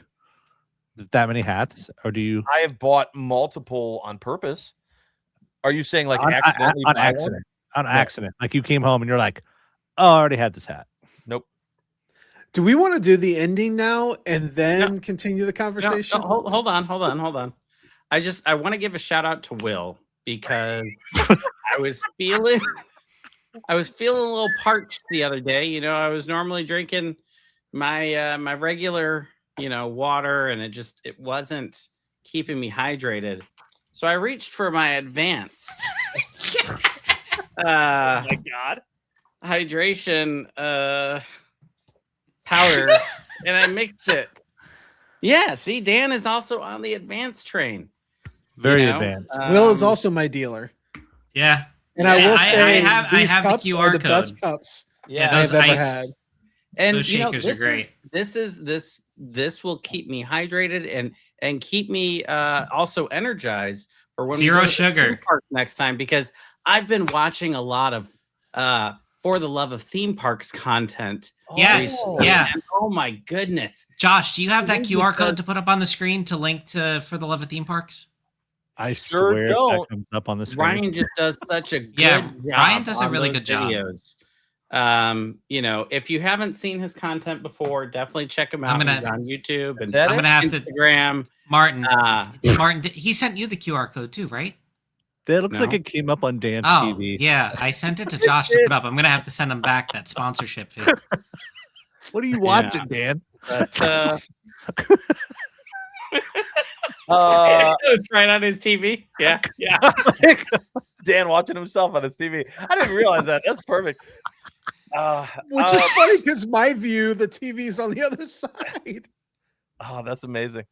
[SPEAKER 3] that many hats, or do you?
[SPEAKER 1] I have bought multiple on purpose. Are you saying like
[SPEAKER 3] on
[SPEAKER 1] accidentally buy one?
[SPEAKER 3] accident? On
[SPEAKER 1] No.
[SPEAKER 3] accident. Like you came home and you're like, oh, I already had this hat.
[SPEAKER 1] Nope.
[SPEAKER 5] Do we want to do the ending now and then continue the conversation?
[SPEAKER 2] No, hold on. I want to give a shout out to Will because I was feeling a little parched the other day. You know, I was normally drinking my my regular, water, and it wasn't keeping me hydrated. So I reached for my advanced
[SPEAKER 1] Oh my God.
[SPEAKER 2] hydration powder and I mixed it. Yeah, see, Dan is also on the advanced train.
[SPEAKER 3] Very advanced.
[SPEAKER 5] Will is also my dealer.
[SPEAKER 4] Yeah.
[SPEAKER 5] And I will say
[SPEAKER 4] I
[SPEAKER 5] these
[SPEAKER 4] have the
[SPEAKER 5] cups
[SPEAKER 4] QR
[SPEAKER 5] are the
[SPEAKER 4] code.
[SPEAKER 5] best cups
[SPEAKER 4] Yeah,
[SPEAKER 5] I've
[SPEAKER 4] those
[SPEAKER 5] ever
[SPEAKER 4] ice,
[SPEAKER 5] had.
[SPEAKER 2] And
[SPEAKER 4] those shakers are great.
[SPEAKER 2] This will keep me hydrated and keep me also energized for when
[SPEAKER 4] Zero
[SPEAKER 2] we go to the
[SPEAKER 4] sugar.
[SPEAKER 2] theme park next time, because I've been watching a lot of For the Love of Theme Parks content.
[SPEAKER 4] Yes,
[SPEAKER 2] recently,
[SPEAKER 4] yeah.
[SPEAKER 2] and oh my goodness.
[SPEAKER 4] Josh, do you have that
[SPEAKER 2] Maybe
[SPEAKER 4] QR code
[SPEAKER 2] because-
[SPEAKER 4] to put up on the screen to link to For the Love of Theme Parks?
[SPEAKER 3] I
[SPEAKER 1] Sure
[SPEAKER 3] swear
[SPEAKER 1] don't.
[SPEAKER 3] that comes up on the screen.
[SPEAKER 2] Ryan just does such a good
[SPEAKER 4] Yeah,
[SPEAKER 2] job.
[SPEAKER 4] Ryan does a
[SPEAKER 2] on
[SPEAKER 4] really
[SPEAKER 2] those
[SPEAKER 4] good job.
[SPEAKER 2] videos. If you haven't seen his content before, definitely check him out.
[SPEAKER 4] I'm gonna-
[SPEAKER 2] He's on YouTube
[SPEAKER 1] Is
[SPEAKER 2] and
[SPEAKER 1] that
[SPEAKER 4] I'm
[SPEAKER 1] it?
[SPEAKER 4] gonna have to,
[SPEAKER 2] Instagram.
[SPEAKER 4] Martin. Martin, he sent you the QR code too, right?
[SPEAKER 3] That looks like
[SPEAKER 2] No.
[SPEAKER 3] it came up on Dan's
[SPEAKER 4] Oh,
[SPEAKER 3] TV.
[SPEAKER 4] yeah. I sent it to Josh to put up. I'm gonna have to send him back that sponsorship fee.
[SPEAKER 3] What are you watching, Dan?
[SPEAKER 2] But it's right on his TV. Yeah.
[SPEAKER 1] Dan watching himself on his TV. I didn't realize that. That's perfect.
[SPEAKER 5] Which is funny because my view, the TV's on the other side.
[SPEAKER 1] Oh, that's amazing.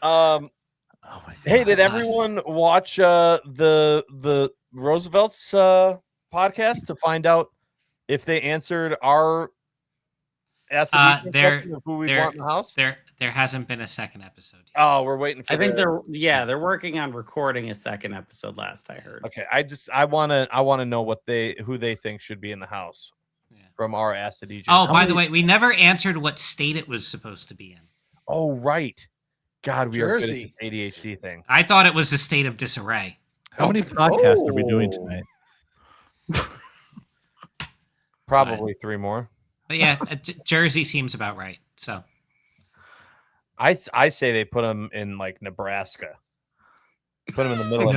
[SPEAKER 3] Oh my God.
[SPEAKER 1] Hey, did everyone watch the Roosevelt's podcast to find out if they answered our Ask the Deacon question of who we want in the house?
[SPEAKER 4] There hasn't been a second episode yet.
[SPEAKER 1] Oh, we're waiting for
[SPEAKER 2] I think they're working on recording a second episode, last I heard.
[SPEAKER 1] Okay, I wanna know who they think should be in the house from our Ask the DJ.
[SPEAKER 4] Oh, by the way, we never answered what state it was supposed to be in.
[SPEAKER 1] Oh, right. God, we are good at
[SPEAKER 5] Jersey.
[SPEAKER 1] this ADHD thing.
[SPEAKER 4] I thought it was a state of disarray.
[SPEAKER 3] How many podcasts are we doing tonight?
[SPEAKER 1] Probably 3 more.
[SPEAKER 4] But yeah, Jersey seems about right. So
[SPEAKER 1] I say they put them in like Nebraska. Put them in the middle of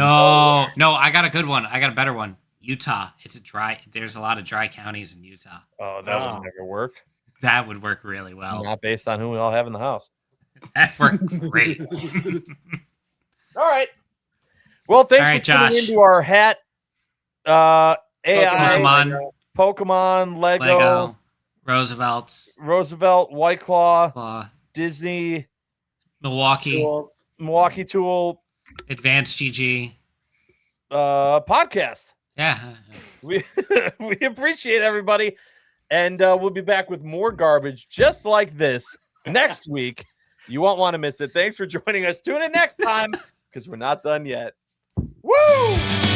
[SPEAKER 4] no, I got a good one. I got a better one. Utah. There's a lot of dry counties in Utah.
[SPEAKER 1] Oh, that would never work.
[SPEAKER 4] That would work really well.
[SPEAKER 1] Not based on who we all have in the house.
[SPEAKER 4] That worked great.
[SPEAKER 1] All right. Well, thanks
[SPEAKER 4] All right,
[SPEAKER 1] for tuning
[SPEAKER 4] Josh.
[SPEAKER 1] into our hat. AI,
[SPEAKER 4] Pokemon,
[SPEAKER 1] Lego,
[SPEAKER 4] Roosevelt,
[SPEAKER 1] White Claw,
[SPEAKER 4] Claw,
[SPEAKER 1] Disney,
[SPEAKER 4] Milwaukee,
[SPEAKER 1] Tool,
[SPEAKER 4] Advanced GG.
[SPEAKER 1] podcast.
[SPEAKER 4] Yeah.
[SPEAKER 1] We appreciate everybody, and we'll be back with more garbage just like this next week. You won't want to miss it. Thanks for joining us. Tune in next time because we're not done yet. Woo!